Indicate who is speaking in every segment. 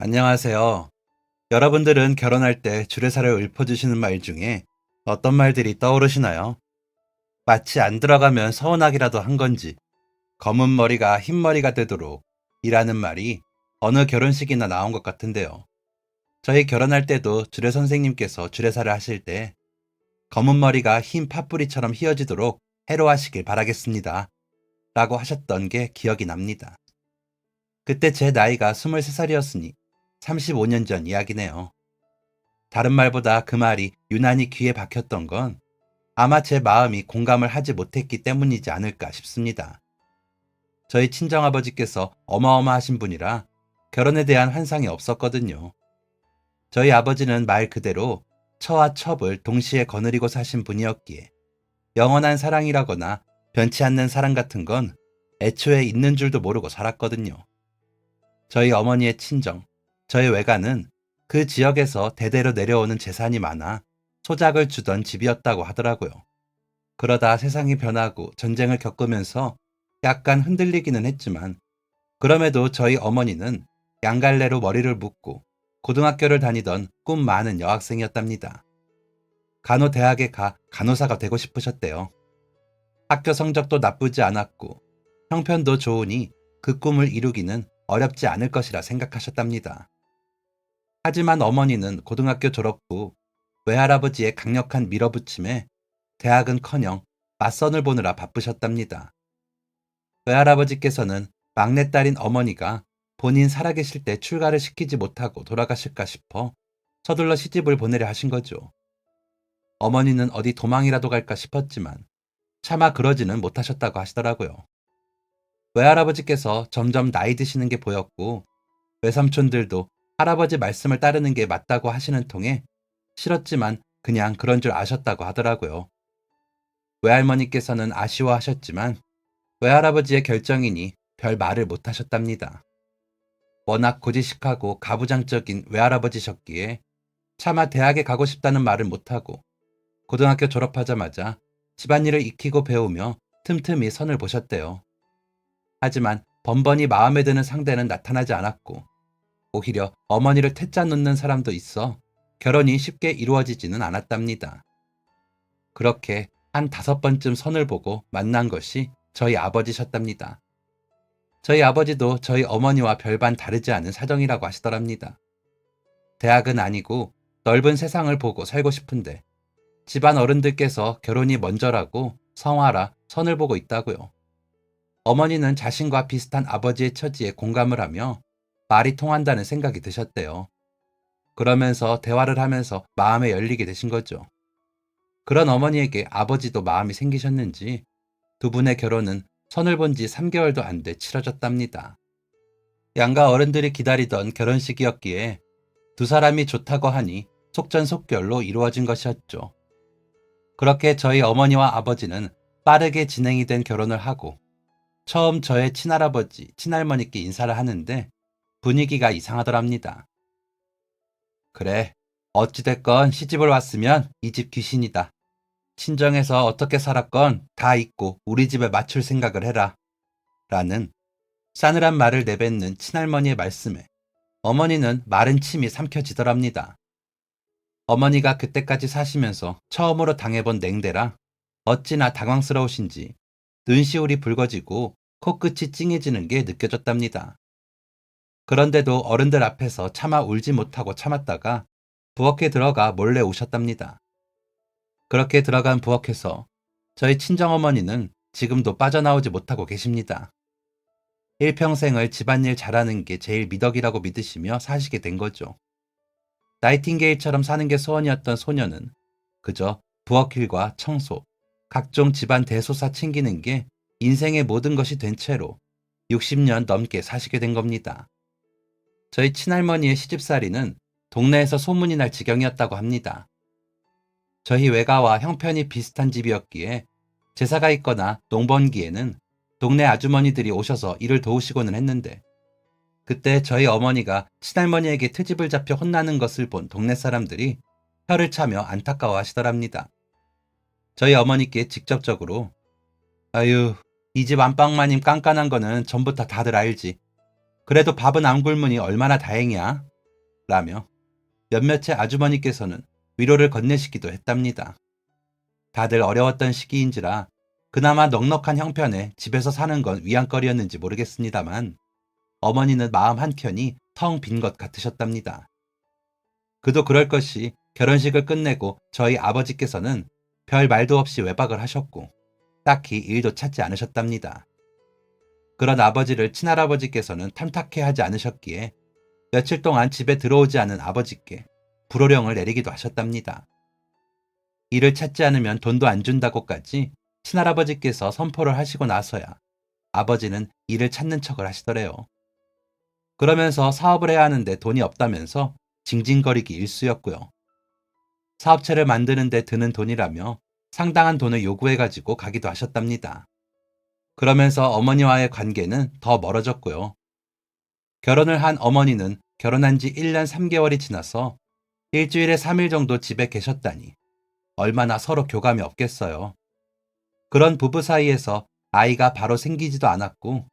Speaker 1: 안녕하세요. 여러분들은 결혼할 때 주례사를 읊어주시는 말 중에 어떤 말들이 떠오르시나요? 마치 안 들어가면 서운하기라도 한 건지, 검은 머리가 흰 머리가 되도록 이라는 말이 어느 결혼식이나 나온 것 같은데요. 저희 결혼할 때도 주례 선생님께서 주례사를 하실 때 검은 머리가 흰 팥뿌리처럼 휘어지도록 해로하시길 바라겠습니다. 라고 하셨던 게 기억이 납니다. 그때 제 나이가 23살이었으니 35년 전 이야기네요. 다른 말보다 그 말이 유난히 귀에 박혔던 건 아마 제 마음이 공감을 하지 못했기 때문이지 않을까 싶습니다. 저희 친정아버지께서 어마어마하신 분이라 결혼에 대한 환상이 없었거든요. 저희 아버지는 말 그대로 처와 첩을 동시에 거느리고 사신 분이었기에 영원한 사랑이라거나 변치 않는 사랑 같은 건 애초에 있는 줄도 모르고 살았거든요. 저희 어머니의 친정, 저희 외가는 그 지역에서 대대로 내려오는 재산이 많아 소작을 주던 집이었다고 하더라고요. 그러다 세상이 변하고 전쟁을 겪으면서 약간 흔들리기는 했지만 그럼에도 저희 어머니는 양갈래로 머리를 묶고 고등학교를 다니던 꿈 많은 여학생이었답니다. 간호대학에 가 간호사가 되고 싶으셨대요. 학교 성적도 나쁘지 않았고 형편도 좋으니 그 꿈을 이루기는 어렵지 않을 것이라 생각하셨답니다. 하지만 어머니는 고등학교 졸업 후 외할아버지의 강력한 밀어붙임에 대학은커녕 맞선을 보느라 바쁘셨답니다. 외할아버지께서는 막내딸인 어머니가 본인 살아계실 때 출가를 시키지 못하고 돌아가실까 싶어 서둘러 시집을 보내려 하신 거죠. 어머니는 어디 도망이라도 갈까 싶었지만 차마 그러지는 못하셨다고 하시더라고요. 외할아버지께서 점점 나이 드시는 게 보였고 외삼촌들도 할아버지 말씀을 따르는 게 맞다고 하시는 통에 싫었지만 그냥 그런 줄 아셨다고 하더라고요. 외할머니께서는 아쉬워하셨지만 외할아버지의 결정이니 별 말을 못 하셨답니다. 워낙 고지식하고 가부장적인 외할아버지셨기에 차마 대학에 가고 싶다는 말을 못하고 고등학교 졸업하자마자 집안일을 익히고 배우며 틈틈이 선을 보셨대요. 하지만 번번이 마음에 드는 상대는 나타나지 않았고 오히려 어머니를 퇴짜 놓는 사람도 있어 결혼이 쉽게 이루어지지는 않았답니다. 그렇게 한 5번쯤 선을 보고 만난 것이 저희 아버지셨답니다. 저희 아버지도 저희 어머니와 별반 다르지 않은 사정이라고 하시더랍니다. 대학은 아니고 넓은 세상을 보고 살고 싶은데 집안 어른들께서 결혼이 먼저라고 성화라 선을 보고 있다고요. 어머니는 자신과 비슷한 아버지의 처지에 공감을 하며 말이 통한다는 생각이 드셨대요. 그러면서 대화를 하면서 마음에 열리게 되신 거죠. 그런 어머니에게 아버지도 마음이 생기셨는지 두 분의 결혼은 선을 본 지 3개월도 안 돼 치러졌답니다. 양가 어른들이 기다리던 결혼식이었기에 두 사람이 좋다고 하니 속전속결로 이루어진 것이었죠. 그렇게 저희 어머니와 아버지는 빠르게 진행이 된 결혼을 하고 처음 저의 친할아버지, 친할머니께 인사를 하는데 분위기가 이상하더랍니다. 그래, 어찌됐건 시집을 왔으면 이 집 귀신이다. 친정에서 어떻게 살았건 다 잊고 우리 집에 맞출 생각을 해라. 라는 싸늘한 말을 내뱉는 친할머니의 말씀에 어머니는 마른 침이 삼켜지더랍니다. 어머니가 그때까지 사시면서 처음으로 당해본 냉대라 어찌나 당황스러우신지 눈시울이 붉어지고 코끝이 찡해지는 게 느껴졌답니다. 그런데도 어른들 앞에서 차마 울지 못하고 참았다가 부엌에 들어가 몰래 우셨답니다. 그렇게 들어간 부엌에서 저희 친정어머니는 지금도 빠져나오지 못하고 계십니다. 일평생을 집안일 잘하는 게 제일 미덕이라고 믿으시며 사시게 된 거죠. 나이팅게일처럼 사는 게 소원이었던 소녀는 그저 부엌일과 청소, 각종 집안 대소사 챙기는 게 인생의 모든 것이 된 채로 60년 넘게 사시게 된 겁니다. 저희 친할머니의 시집살이는 동네에서 소문이 날 지경이었다고 합니다. 저희 외가와 형편이 비슷한 집이었기에 제사가 있거나 농번기에는 동네 아주머니들이 오셔서 일을 도우시고는 했는데 그때 저희 어머니가 친할머니에게 트집을 잡혀 혼나는 것을 본 동네 사람들이 혀를 차며 안타까워 하시더랍니다. 저희 어머니께 직접적으로 아유, 이 집 안방마님 깐깐한 거는 전부터 다들 알지. 그래도 밥은 안 굶으니 얼마나 다행이야. 라며 몇몇의 아주머니께서는 위로를 건네시기도 했답니다. 다들 어려웠던 시기인지라 그나마 넉넉한 형편에 집에서 사는 건 위안거리였는지 모르겠습니다만 어머니는 마음 한켠이 텅 빈 것 같으셨답니다. 그도 그럴 것이 결혼식을 끝내고 저희 아버지께서는 별 말도 없이 외박을 하셨고 딱히 일도 찾지 않으셨답니다. 그런 아버지를 친할아버지께서는 탐탁해하지 않으셨기에 며칠 동안 집에 들어오지 않은 아버지께 불호령을 내리기도 하셨답니다. 일을 찾지 않으면 돈도 안 준다고까지 친할아버지께서 선포를 하시고 나서야 아버지는 일을 찾는 척을 하시더래요. 그러면서 사업을 해야 하는데 돈이 없다면서 징징거리기 일쑤였고요. 사업체를 만드는데 드는 돈이라며 상당한 돈을 요구해가지고 가기도 하셨답니다. 그러면서 어머니와의 관계는 더 멀어졌고요. 결혼을 한 어머니는 결혼한 지 1년 3개월이 지나서 일주일에 3일 정도 집에 계셨다니 얼마나 서로 교감이 없겠어요. 그런 부부 사이에서 아이가 바로 생기지도 않았고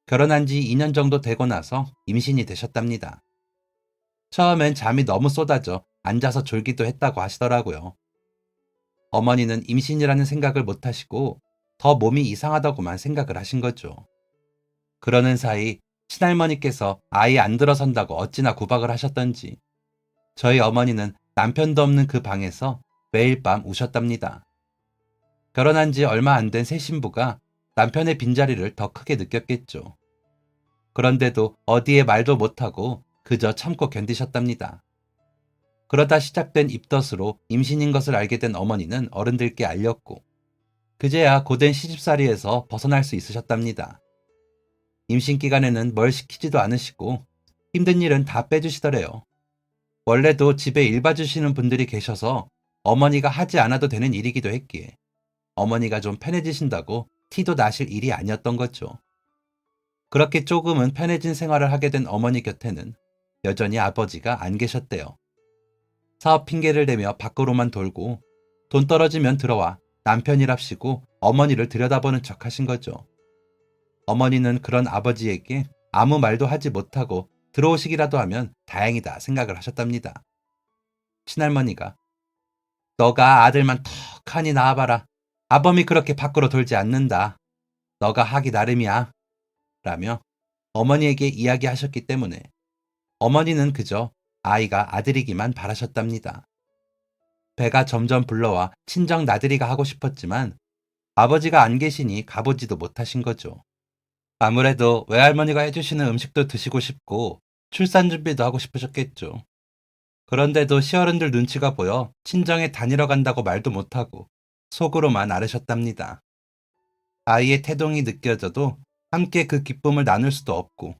Speaker 1: 결혼한 지 2년 정도 되고 나서 임신이 되셨답니다. 처음엔 잠이 너무 쏟아져 앉아서 졸기도 했다고 하시더라고요. 어머니는 임신이라는 생각을 못 하시고 더 몸이 이상하다고만 생각을 하신 거죠. 그러는 사이 친할머니께서 아이 안 들어선다고 어찌나 구박을 하셨던지 저희 어머니는 남편도 없는 그 방에서 매일 밤 우셨답니다. 결혼한 지 얼마 안 된 새 신부가 남편의 빈자리를 더 크게 느꼈겠죠. 그런데도 어디에 말도 못하고 그저 참고 견디셨답니다. 그러다 시작된 입덧으로 임신인 것을 알게 된 어머니는 어른들께 알렸고 그제야 고된 시집살이에서 벗어날 수 있으셨답니다. 임신 기간에는 뭘 시키지도 않으시고 힘든 일은 다 빼주시더래요. 원래도 집에 일 봐주시는 분들이 계셔서 어머니가 하지 않아도 되는 일이기도 했기에 어머니가 좀 편해지신다고 티도 나실 일이 아니었던 거죠. 그렇게 조금은 편해진 생활을 하게 된 어머니 곁에는 여전히 아버지가 안 계셨대요. 사업 핑계를 대며 밖으로만 돌고 돈 떨어지면 들어와 남편이랍시고 어머니를 들여다보는 척 하신 거죠. 어머니는 그런 아버지에게 아무 말도 하지 못하고 들어오시기라도 하면 다행이다 생각을 하셨답니다. 친할머니가 너가 아들만 턱하니 낳아봐라. 아범이 그렇게 밖으로 돌지 않는다. 너가 하기 나름이야. 라며 어머니에게 이야기하셨기 때문에 어머니는 그저 아이가 아들이기만 바라셨답니다. 배가 점점 불러와 친정 나들이가 하고 싶었지만 아버지가 안 계시니 가보지도 못하신 거죠. 아무래도 외할머니가 해주시는 음식도 드시고 싶고 출산 준비도 하고 싶으셨겠죠. 그런데도 시어른들 눈치가 보여 친정에 다니러 간다고 말도 못하고 속으로만 앓으셨답니다. 아이의 태동이 느껴져도 함께 그 기쁨을 나눌 수도 없고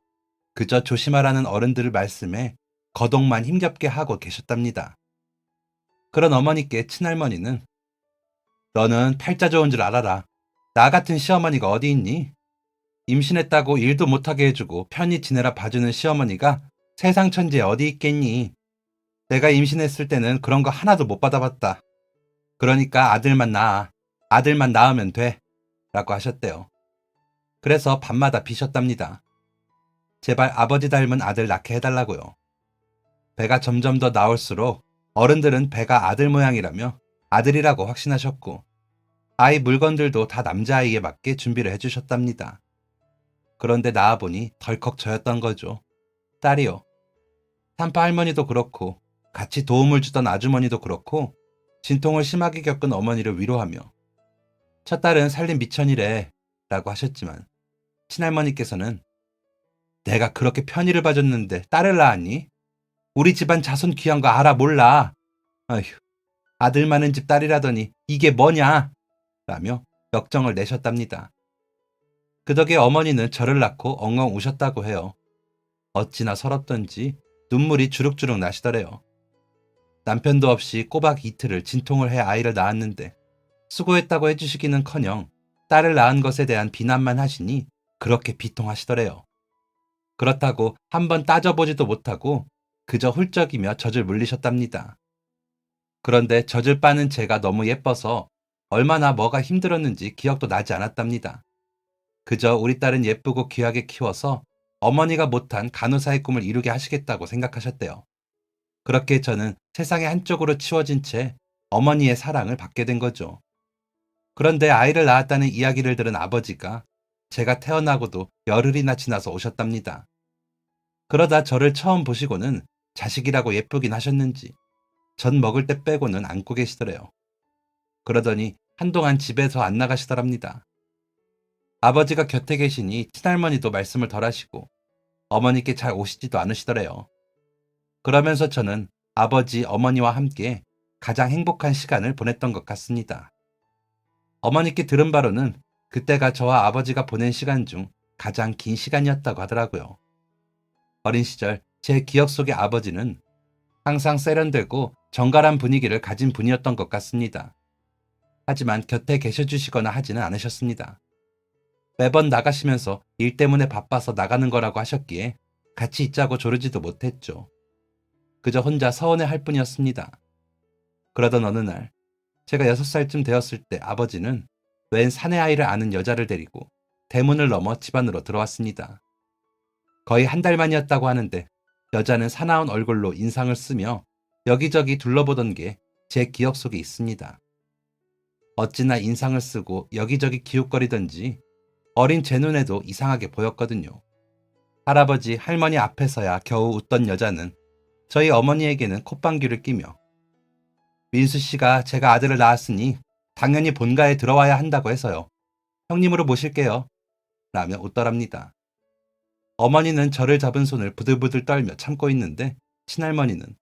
Speaker 1: 그저 조심하라는 어른들 말씀에 거동만 힘겹게 하고 계셨답니다. 그런 어머니께 친할머니는 너는 팔자 좋은 줄 알아라. 나 같은 시어머니가 어디 있니? 임신했다고 일도 못하게 해주고 편히 지내라 봐주는 시어머니가 세상 천지에 어디 있겠니? 내가 임신했을 때는 그런 거 하나도 못 받아봤다. 그러니까 아들만 낳아. 아들만 낳으면 돼. 라고 하셨대요. 그래서 밤마다 비셨답니다. 제발 아버지 닮은 아들 낳게 해달라고요. 배가 점점 더 나올수록 어른들은 배가 아들 모양이라며 아들이라고 확신하셨고 아이 물건들도 다 남자아이에 맞게 준비를 해주셨답니다. 그런데 낳아보니 덜컥 저였던 거죠. 딸이요. 산파 할머니도 그렇고 같이 도움을 주던 아주머니도 그렇고 진통을 심하게 겪은 어머니를 위로하며 첫 딸은 살림 미천이래 라고 하셨지만 친할머니께서는 내가 그렇게 편의를 봐줬는데 딸을 낳았니? 우리 집안 자손 귀한 거 알아 몰라. 아휴, 아들 많은 집 딸이라더니 이게 뭐냐? 라며 역정을 내셨답니다. 그 덕에 어머니는 저를 낳고 엉엉 우셨다고 해요. 어찌나 서럽던지 눈물이 주룩주룩 나시더래요. 남편도 없이 꼬박 이틀을 진통을 해 아이를 낳았는데 수고했다고 해주시기는커녕 딸을 낳은 것에 대한 비난만 하시니 그렇게 비통하시더래요. 그렇다고 한번 따져보지도 못하고 그저 훌쩍이며 젖을 물리셨답니다. 그런데 젖을 빠는 제가 너무 예뻐서 얼마나 뭐가 힘들었는지 기억도 나지 않았답니다. 그저 우리 딸은 예쁘고 귀하게 키워서 어머니가 못한 간호사의 꿈을 이루게 하시겠다고 생각하셨대요. 그렇게 저는 세상의 한쪽으로 치워진 채 어머니의 사랑을 받게 된 거죠. 그런데 아이를 낳았다는 이야기를 들은 아버지가 제가 태어나고도 열흘이나 지나서 오셨답니다. 그러다 저를 처음 보시고는 자식이라고 예쁘긴 하셨는지 전 먹을 때 빼고는 안고 계시더래요. 그러더니 한동안 집에서 안 나가시더랍니다. 아버지가 곁에 계시니 친할머니도 말씀을 덜 하시고 어머니께 잘 오시지도 않으시더래요. 그러면서 저는 아버지, 어머니와 함께 가장 행복한 시간을 보냈던 것 같습니다. 어머니께 들은 바로는 그때가 저와 아버지가 보낸 시간 중 가장 긴 시간이었다고 하더라고요. 어린 시절 제 기억 속의 아버지는 항상 세련되고 정갈한 분위기를 가진 분이었던 것 같습니다. 하지만 곁에 계셔주시거나 하지는 않으셨습니다. 매번 나가시면서 일 때문에 바빠서 나가는 거라고 하셨기에 같이 있자고 조르지도 못했죠. 그저 혼자 서운해 할 뿐이었습니다. 그러던 어느 날 제가 6살쯤 되었을 때 아버지는 웬 사내 아이를 아는 여자를 데리고 대문을 넘어 집 안으로 들어왔습니다. 거의 한 달 만이었다고 하는데 여자는 사나운 얼굴로 인상을 쓰며 여기저기 둘러보던 게 제 기억 속에 있습니다. 어찌나 인상을 쓰고 여기저기 기웃거리던지 어린 제 눈에도 이상하게 보였거든요. 할아버지, 할머니 앞에서야 겨우 웃던 여자는 저희 어머니에게는 콧방귀를 끼며 민수 씨가 제가 아들을 낳았으니 당연히 본가에 들어와야 한다고 해서요. 형님으로 모실게요. 라며 웃더랍니다. 어머니는 저를 잡은 손을 부들부들 떨며 참고 있는데 친할머니는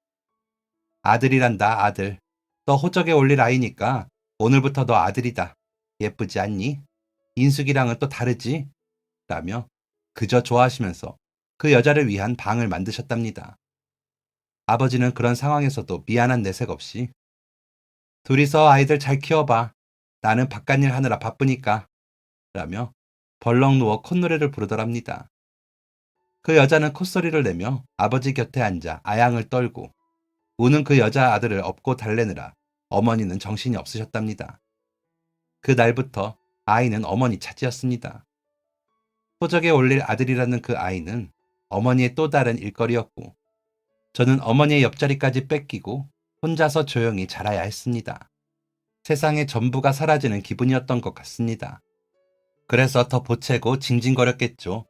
Speaker 1: 아들이란다 아들. 너 호적에 올릴 아이니까 오늘부터 너 아들이다. 예쁘지 않니? 인숙이랑은 또 다르지? 라며 그저 좋아하시면서 그 여자를 위한 방을 만드셨답니다. 아버지는 그런 상황에서도 미안한 내색 없이 둘이서 아이들 잘 키워봐. 나는 바깥일 하느라 바쁘니까. 라며 벌렁 누워 콧노래를 부르더랍니다. 그 여자는 콧소리를 내며 아버지 곁에 앉아 아양을 떨고 우는 그 여자 아들을 업고 달래느라 어머니는 정신이 없으셨답니다. 그 날부터 아이는 어머니 차지였습니다. 호적에 올릴 아들이라는 그 아이는 어머니의 또 다른 일거리였고 저는 어머니의 옆자리까지 뺏기고 혼자서 조용히 자라야 했습니다. 세상의 전부가 사라지는 기분이었던 것 같습니다. 그래서 더 보채고 징징거렸겠죠.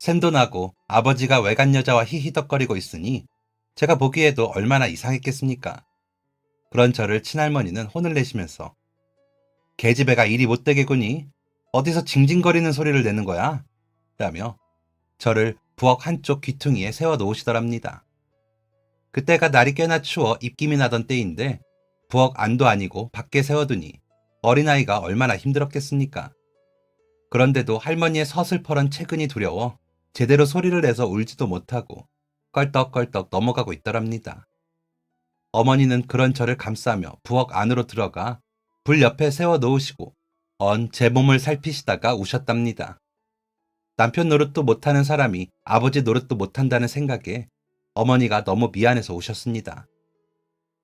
Speaker 1: 샘도 나고 아버지가 외간 여자와 히히덕거리고 있으니 제가 보기에도 얼마나 이상했겠습니까? 그런 저를 친할머니는 혼을 내시면서 계집애가 일이 못되겠구니 어디서 징징거리는 소리를 내는 거야? 라며 저를 부엌 한쪽 귀퉁이에 세워 놓으시더랍니다. 그때가 날이 꽤나 추워 입김이 나던 때인데 부엌 안도 아니고 밖에 세워두니 어린아이가 얼마나 힘들었겠습니까? 그런데도 할머니의 서슬퍼런 체근이 두려워 제대로 소리를 내서 울지도 못하고 껄떡껄떡 넘어가고 있더랍니다. 어머니는 그런 저를 감싸며 부엌 안으로 들어가 불 옆에 세워 놓으시고 제 몸을 살피시다가 우셨답니다. 남편 노릇도 못하는 사람이 아버지 노릇도 못한다는 생각에 어머니가 너무 미안해서 우셨습니다.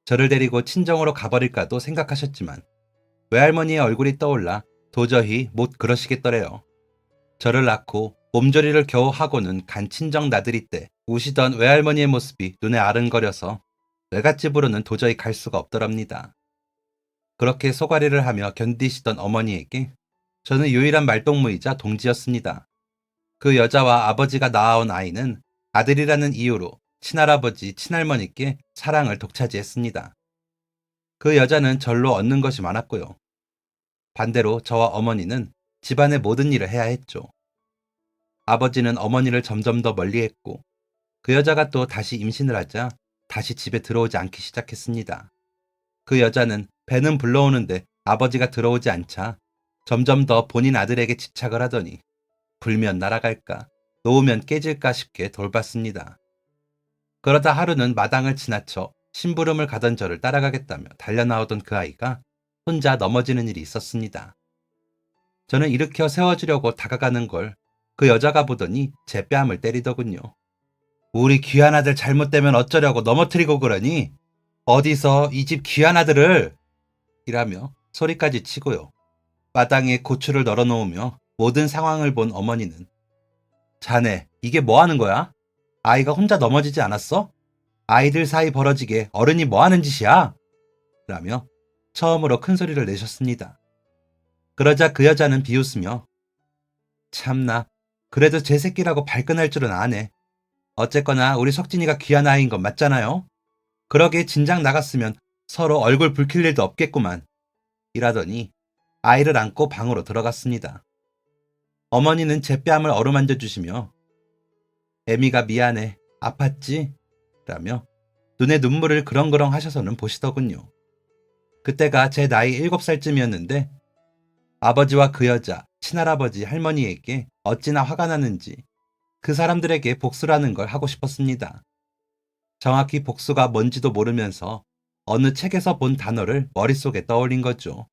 Speaker 1: 저를 데리고 친정으로 가버릴까도 생각하셨지만 외할머니의 얼굴이 떠올라 도저히 못 그러시겠더래요. 저를 낳고 몸조리를 겨우 하고는 간 친정 나들이 때 우시던 외할머니의 모습이 눈에 아른거려서 외갓집으로는 도저히 갈 수가 없더랍니다. 그렇게 소가리를 하며 견디시던 어머니에게 저는 유일한 말동무이자 동지였습니다. 그 여자와 아버지가 낳아온 아이는 아들이라는 이유로 친할아버지, 친할머니께 사랑을 독차지했습니다. 그 여자는 절로 얻는 것이 많았고요. 반대로 저와 어머니는 집안의 모든 일을 해야 했죠. 아버지는 어머니를 점점 더 멀리했고 그 여자가 또 다시 임신을 하자 다시 집에 들어오지 않기 시작했습니다. 그 여자는 배는 불러오는데 아버지가 들어오지 않자 점점 더 본인 아들에게 집착을 하더니 불면 날아갈까 놓으면 깨질까 싶게 돌봤습니다. 그러다 하루는 마당을 지나쳐 심부름을 가던 저를 따라가겠다며 달려나오던 그 아이가 혼자 넘어지는 일이 있었습니다. 저는 일으켜 세워주려고 다가가는 걸 그 여자가 보더니 제 뺨을 때리더군요. 우리 귀한 아들 잘못되면 어쩌려고 넘어뜨리고 그러니? 어디서 이 집 귀한 아들을! 이라며 소리까지 치고요. 마당에 고추를 널어놓으며 모든 상황을 본 어머니는 자네 이게 뭐 하는 거야? 아이가 혼자 넘어지지 않았어? 아이들 사이 벌어지게 어른이 뭐 하는 짓이야? 라며 처음으로 큰 소리를 내셨습니다. 그러자 그 여자는 비웃으며 참나, 그래도 제 새끼라고 발끈할 줄은 아네. 어쨌거나 우리 석진이가 귀한 아이인 건 맞잖아요. 그러게 진작 나갔으면 서로 얼굴 붉힐 일도 없겠구만. 이라더니 아이를 안고 방으로 들어갔습니다. 어머니는 제 뺨을 어루만져 주시며 애미가 미안해. 아팠지? 라며 눈에 눈물을 그렁그렁 하셔서는 보시더군요. 그때가 제 나이 7살쯤이었는데 아버지와 그 여자, 친할아버지, 할머니에게 어찌나 화가 나는지 그 사람들에게 복수라는 걸 하고 싶었습니다. 정확히 복수가 뭔지도 모르면서 어느 책에서 본 단어를 머릿속에 떠올린 거죠.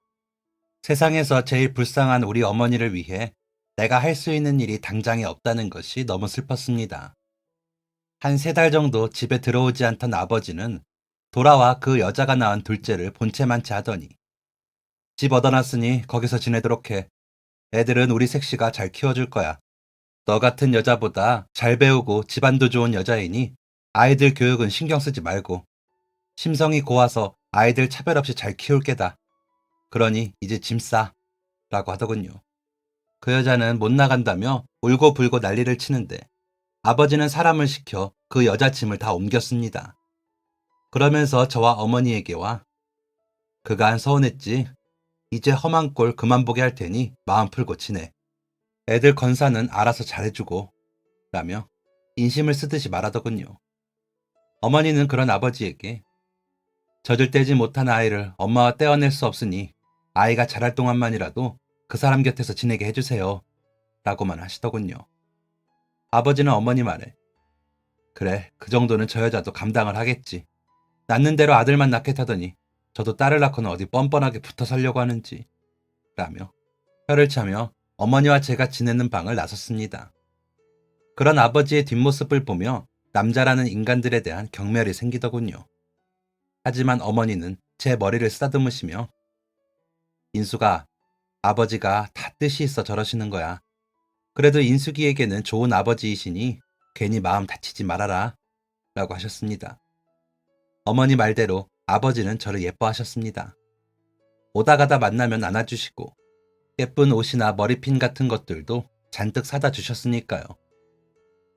Speaker 1: 세상에서 제일 불쌍한 우리 어머니를 위해 내가 할 수 있는 일이 당장에 없다는 것이 너무 슬펐습니다. 한 3달 정도 집에 들어오지 않던 아버지는 돌아와 그 여자가 낳은 둘째를 본체만 채 하더니 집 얻어놨으니 거기서 지내도록 해. 애들은 우리 색시가 잘 키워줄 거야. 너 같은 여자보다 잘 배우고 집안도 좋은 여자이니 아이들 교육은 신경 쓰지 말고 심성이 고와서 아이들 차별 없이 잘 키울 게다. 그러니 이제 짐 싸. 라고 하더군요. 그 여자는 못 나간다며 울고불고 난리를 치는데 아버지는 사람을 시켜 그 여자 짐을 다 옮겼습니다. 그러면서 저와 어머니에게 와 그간 서운했지. 이제 험한 꼴 그만 보게 할 테니 마음 풀고 지내. 애들 건사는 알아서 잘해주고 라며 인심을 쓰듯이 말하더군요. 어머니는 그런 아버지에게 젖을 떼지 못한 아이를 엄마와 떼어낼 수 없으니 아이가 자랄 동안만이라도 그 사람 곁에서 지내게 해주세요. 라고만 하시더군요. 아버지는 어머니 말에 그래, 그 정도는 저 여자도 감당을 하겠지. 낳는 대로 아들만 낳겠다더니 저도 딸을 낳고는 어디 뻔뻔하게 붙어 살려고 하는지 라며 혀를 차며 어머니와 제가 지내는 방을 나섰습니다. 그런 아버지의 뒷모습을 보며 남자라는 인간들에 대한 경멸이 생기더군요. 하지만 어머니는 제 머리를 쓰다듬으시며 인수가 아버지가 다 뜻이 있어 저러시는 거야. 그래도 인숙이에게는 좋은 아버지이시니 괜히 마음 다치지 말아라 라고 하셨습니다. 어머니 말대로 아버지는 저를 예뻐하셨습니다. 오다 가다 만나면 안아주시고 예쁜 옷이나 머리핀 같은 것들도 잔뜩 사다 주셨으니까요.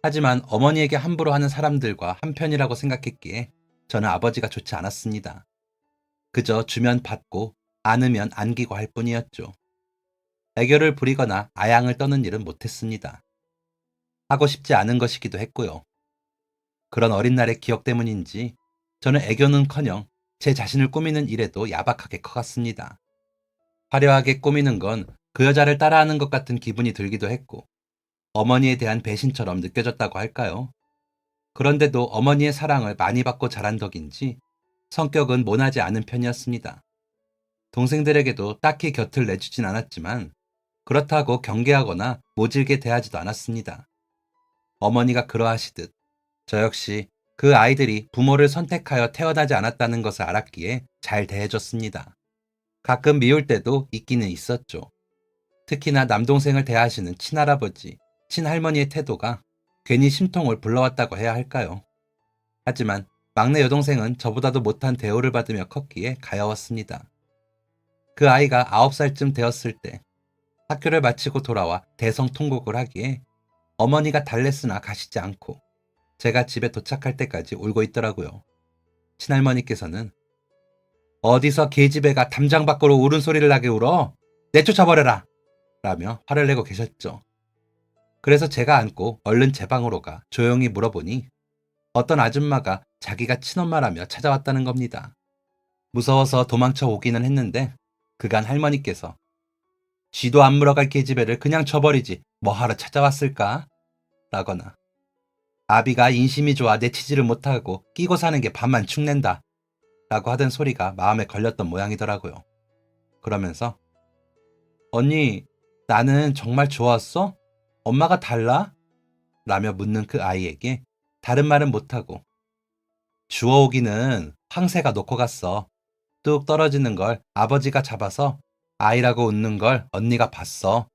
Speaker 1: 하지만 어머니에게 함부로 하는 사람들과 한편이라고 생각했기에 저는 아버지가 좋지 않았습니다. 그저 주면 받고 안으면 안기고 할 뿐이었죠. 애교를 부리거나 아양을 떠는 일은 못했습니다. 하고 싶지 않은 것이기도 했고요. 그런 어린 날의 기억 때문인지 저는 애교는커녕 제 자신을 꾸미는 일에도 야박하게 커갔습니다. 화려하게 꾸미는 건 그 여자를 따라하는 것 같은 기분이 들기도 했고 어머니에 대한 배신처럼 느껴졌다고 할까요? 그런데도 어머니의 사랑을 많이 받고 자란 덕인지 성격은 모나지 않은 편이었습니다. 동생들에게도 딱히 곁을 내주진 않았지만 그렇다고 경계하거나 모질게 대하지도 않았습니다. 어머니가 그러하시듯 저 역시 그 아이들이 부모를 선택하여 태어나지 않았다는 것을 알았기에 잘 대해줬습니다. 가끔 미울 때도 있기는 있었죠. 특히나 남동생을 대하시는 친할아버지, 친할머니의 태도가 괜히 심통을 불러왔다고 해야 할까요? 하지만 막내 여동생은 저보다도 못한 대우를 받으며 컸기에 가여웠습니다. 그 아이가 9살쯤 되었을 때 학교를 마치고 돌아와 대성통곡을 하기에 어머니가 달랬으나 가시지 않고 제가 집에 도착할 때까지 울고 있더라고요. 친할머니께서는 어디서 계집애가 담장 밖으로 울은 소리를 나게 울어? 내쫓아버려라! 라며 화를 내고 계셨죠. 그래서 제가 안고 얼른 제 방으로 가 조용히 물어보니 어떤 아줌마가 자기가 친엄마라며 찾아왔다는 겁니다. 무서워서 도망쳐 오기는 했는데 그간 할머니께서 쥐도 안 물어갈 계집애를 그냥 쳐버리지 뭐하러 찾아왔을까? 라거나 아비가 인심이 좋아 내치지를 못하고 끼고 사는 게 밥만 축낸다 라고 하던 소리가 마음에 걸렸던 모양이더라고요. 그러면서 언니 나는 정말 좋았어? 엄마가 달라? 라며 묻는 그 아이에게 다른 말은 못하고 주워오기는 황새가 놓고 갔어. 뚝 떨어지는 걸 아버지가 잡아서 아이라고 웃는 걸 언니가 봤어.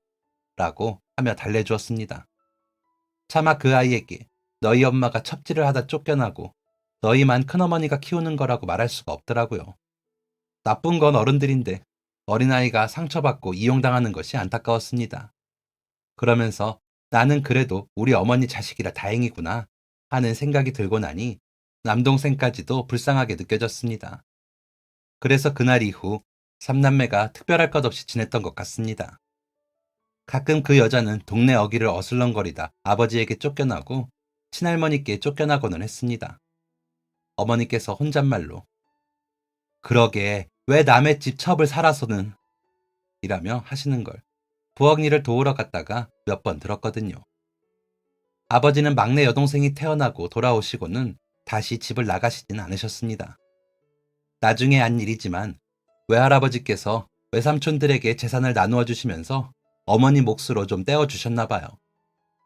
Speaker 1: 라고 하며 달래주었습니다. 차마 그 아이에게 너희 엄마가 첩질을 하다 쫓겨나고 너희만 큰어머니가 키우는 거라고 말할 수가 없더라고요. 나쁜 건 어른들인데 어린아이가 상처받고 이용당하는 것이 안타까웠습니다. 그러면서 나는 그래도 우리 어머니 자식이라 다행이구나 하는 생각이 들고 나니 남동생까지도 불쌍하게 느껴졌습니다. 그래서 그날 이후 삼남매가 특별할 것 없이 지냈던 것 같습니다. 가끔 그 여자는 동네 어귀를 어슬렁거리다 아버지에게 쫓겨나고 친할머니께 쫓겨나고는 했습니다. 어머니께서 혼잣말로 그러게 왜 남의 집 첩을 살아서는 이라며 하시는 걸 부엌 일을 도우러 갔다가 몇 번 들었거든요. 아버지는 막내 여동생이 태어나고 돌아오시고는 다시 집을 나가시진 않으셨습니다. 나중에 안 일이지만 외할아버지께서 외삼촌들에게 재산을 나누어 주시면서 어머니 몫으로 좀 떼어 주셨나 봐요.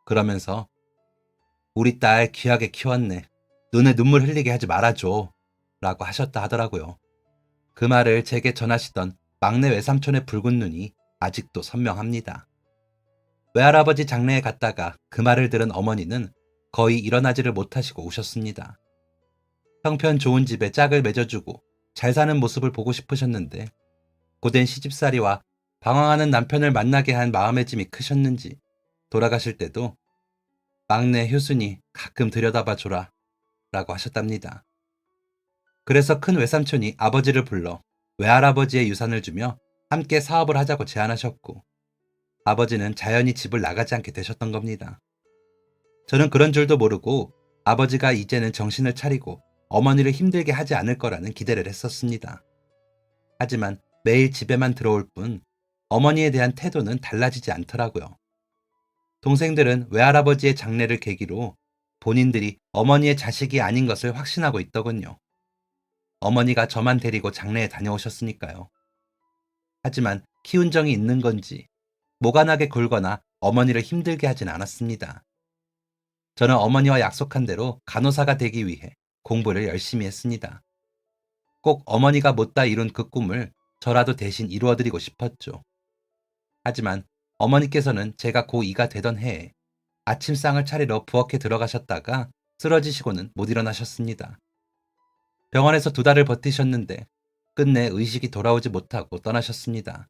Speaker 1: 그러면서 우리 딸 귀하게 키웠네. 눈에 눈물 흘리게 하지 말아줘. 라고 하셨다 하더라고요. 그 말을 제게 전하시던 막내 외삼촌의 붉은 눈이 아직도 선명합니다. 외할아버지 장례에 갔다가 그 말을 들은 어머니는 거의 일어나지를 못하시고 우셨습니다. 형편 좋은 집에 짝을 맺어주고 잘 사는 모습을 보고 싶으셨는데 고된 시집살이와 방황하는 남편을 만나게 한 마음의 짐이 크셨는지 돌아가실 때도 막내 효순이 가끔 들여다봐 줘라 라고 하셨답니다. 그래서 큰 외삼촌이 아버지를 불러 외할아버지의 유산을 주며 함께 사업을 하자고 제안하셨고 아버지는 자연히 집을 나가지 않게 되셨던 겁니다. 저는 그런 줄도 모르고 아버지가 이제는 정신을 차리고 어머니를 힘들게 하지 않을 거라는 기대를 했었습니다. 하지만 매일 집에만 들어올 뿐 어머니에 대한 태도는 달라지지 않더라고요. 동생들은 외할아버지의 장례를 계기로 본인들이 어머니의 자식이 아닌 것을 확신하고 있더군요. 어머니가 저만 데리고 장례에 다녀오셨으니까요. 하지만 키운 정이 있는 건지 모간하게 굴거나 어머니를 힘들게 하진 않았습니다. 저는 어머니와 약속한 대로 간호사가 되기 위해 공부를 열심히 했습니다. 꼭 어머니가 못다 이룬 그 꿈을 저라도 대신 이루어드리고 싶었죠. 하지만 어머니께서는 제가 고2가 되던 해에 아침상을 차리러 부엌에 들어가셨다가 쓰러지시고는 못 일어나셨습니다. 병원에서 2달을 버티셨는데 끝내 의식이 돌아오지 못하고 떠나셨습니다.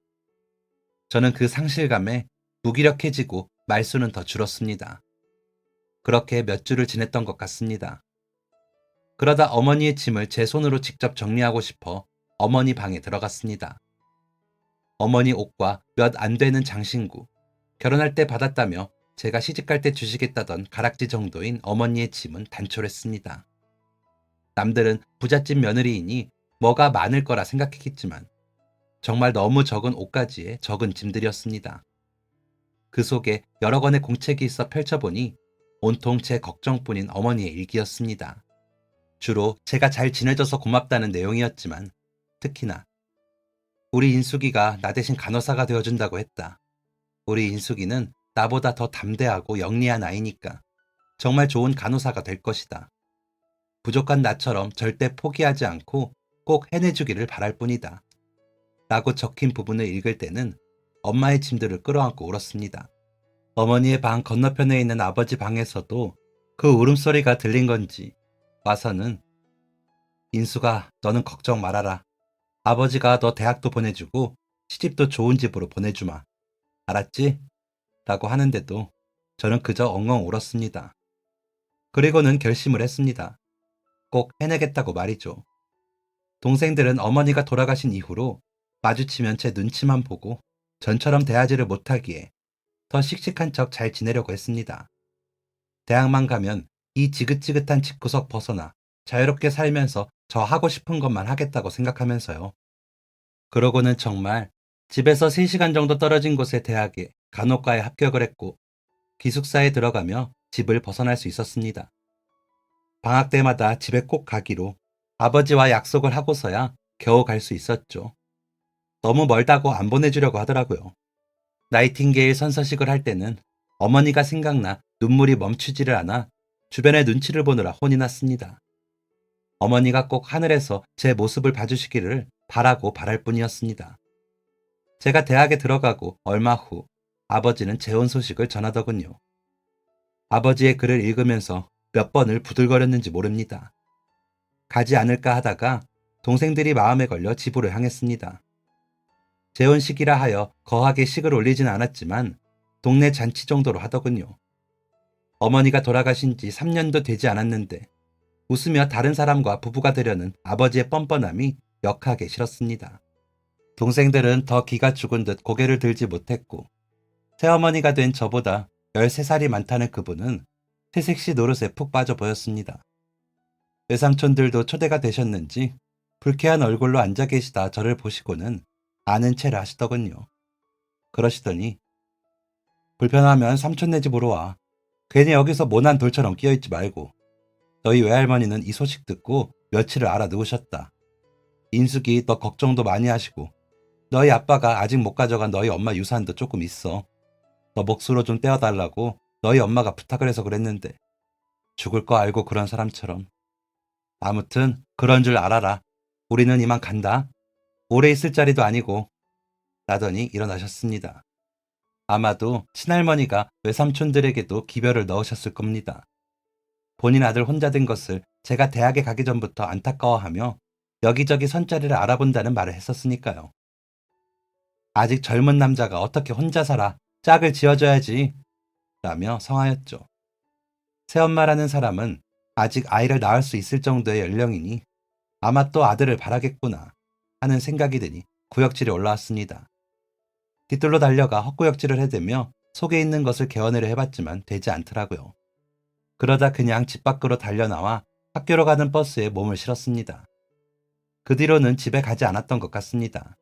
Speaker 1: 저는 그 상실감에 무기력해지고 말수는 더 줄었습니다. 그렇게 몇 주를 지냈던 것 같습니다. 그러다 어머니의 짐을 제 손으로 직접 정리하고 싶어 어머니 방에 들어갔습니다. 어머니 옷과 몇 안 되는 장신구, 결혼할 때 받았다며 제가 시집갈 때 주시겠다던 가락지 정도인 어머니의 짐은 단촐했습니다. 남들은 부잣집 며느리이니 뭐가 많을 거라 생각했겠지만 정말 너무 적은 옷가지에 적은 짐들이었습니다. 그 속에 여러 권의 공책이 있어 펼쳐보니 온통 제 걱정뿐인 어머니의 일기였습니다. 주로 제가 잘 지내줘서 고맙다는 내용이었지만 특히나 우리 인숙이가 나 대신 간호사가 되어준다고 했다. 우리 인숙이는 나보다 더 담대하고 영리한 아이니까 정말 좋은 간호사가 될 것이다. 부족한 나처럼 절대 포기하지 않고 꼭 해내주기를 바랄 뿐이다. 라고 적힌 부분을 읽을 때는 엄마의 짐들을 끌어안고 울었습니다. 어머니의 방 건너편에 있는 아버지 방에서도 그 울음소리가 들린 건지 와서는 인수가 너는 걱정 말아라. 아버지가 너 대학도 보내주고 시집도 좋은 집으로 보내주마. 알았지? 라고 하는데도 저는 그저 엉엉 울었습니다. 그리고는 결심을 했습니다. 꼭 해내겠다고 말이죠. 동생들은 어머니가 돌아가신 이후로 마주치면 제 눈치만 보고 전처럼 대하지를 못하기에 더 씩씩한 척 잘 지내려고 했습니다. 대학만 가면 이 지긋지긋한 집구석 벗어나 자유롭게 살면서 저 하고 싶은 것만 하겠다고 생각하면서요. 그러고는 정말 집에서 3시간 정도 떨어진 곳의 대학에 간호과에 합격을 했고 기숙사에 들어가며 집을 벗어날 수 있었습니다. 방학 때마다 집에 꼭 가기로 아버지와 약속을 하고서야 겨우 갈 수 있었죠. 너무 멀다고 안 보내주려고 하더라고요. 나이팅게일 선서식을 할 때는 어머니가 생각나 눈물이 멈추지를 않아 주변의 눈치를 보느라 혼이 났습니다. 어머니가 꼭 하늘에서 제 모습을 봐주시기를 바라고 바랄 뿐이었습니다. 제가 대학에 들어가고 얼마 후 아버지는 재혼 소식을 전하더군요. 아버지의 글을 읽으면서 몇 번을 부들거렸는지 모릅니다. 가지 않을까 하다가 동생들이 마음에 걸려 집으로 향했습니다. 재혼식이라 하여 거하게 식을 올리진 않았지만 동네 잔치 정도로 하더군요. 어머니가 돌아가신 지 3년도 되지 않았는데 웃으며 다른 사람과 부부가 되려는 아버지의 뻔뻔함이 역하게 싫었습니다. 동생들은 더 기가 죽은 듯 고개를 들지 못했고 새어머니가 된 저보다 13살이 많다는 그분은 새색시 노릇에 푹 빠져 보였습니다. 외삼촌들도 초대가 되셨는지 불쾌한 얼굴로 앉아 계시다 저를 보시고는 아는 체를 하시더군요. 그러시더니 불편하면 삼촌네 집으로 와. 괜히 여기서 모난 돌처럼 끼어있지 말고. 너희 외할머니는 이 소식 듣고 며칠을 알아 누우셨다. 인숙이 너 걱정도 많이 하시고 너희 아빠가 아직 못 가져간 너희 엄마 유산도 조금 있어. 너 몫으로 좀 떼어달라고 너희 엄마가 부탁을 해서 그랬는데 죽을 거 알고 그런 사람처럼. 아무튼 그런 줄 알아라. 우리는 이만 간다. 오래 있을 자리도 아니고. 라더니 일어나셨습니다. 아마도 친할머니가 외삼촌들에게도 기별을 넣으셨을 겁니다. 본인 아들 혼자 된 것을 제가 대학에 가기 전부터 안타까워하며 여기저기 선자리를 알아본다는 말을 했었으니까요. 아직 젊은 남자가 어떻게 혼자 살아 짝을 지어줘야지 라며 성하였죠. 새엄마라는 사람은 아직 아이를 낳을 수 있을 정도의 연령이니 아마 또 아들을 바라겠구나 하는 생각이 드니 구역질이 올라왔습니다. 뒤뜰로 달려가 헛구역질을 해대며 속에 있는 것을 개어내려 해봤지만 되지 않더라고요. 그러다 그냥 집 밖으로 달려나와 학교로 가는 버스에 몸을 실었습니다. 그 뒤로는 집에 가지 않았던 것 같습니다.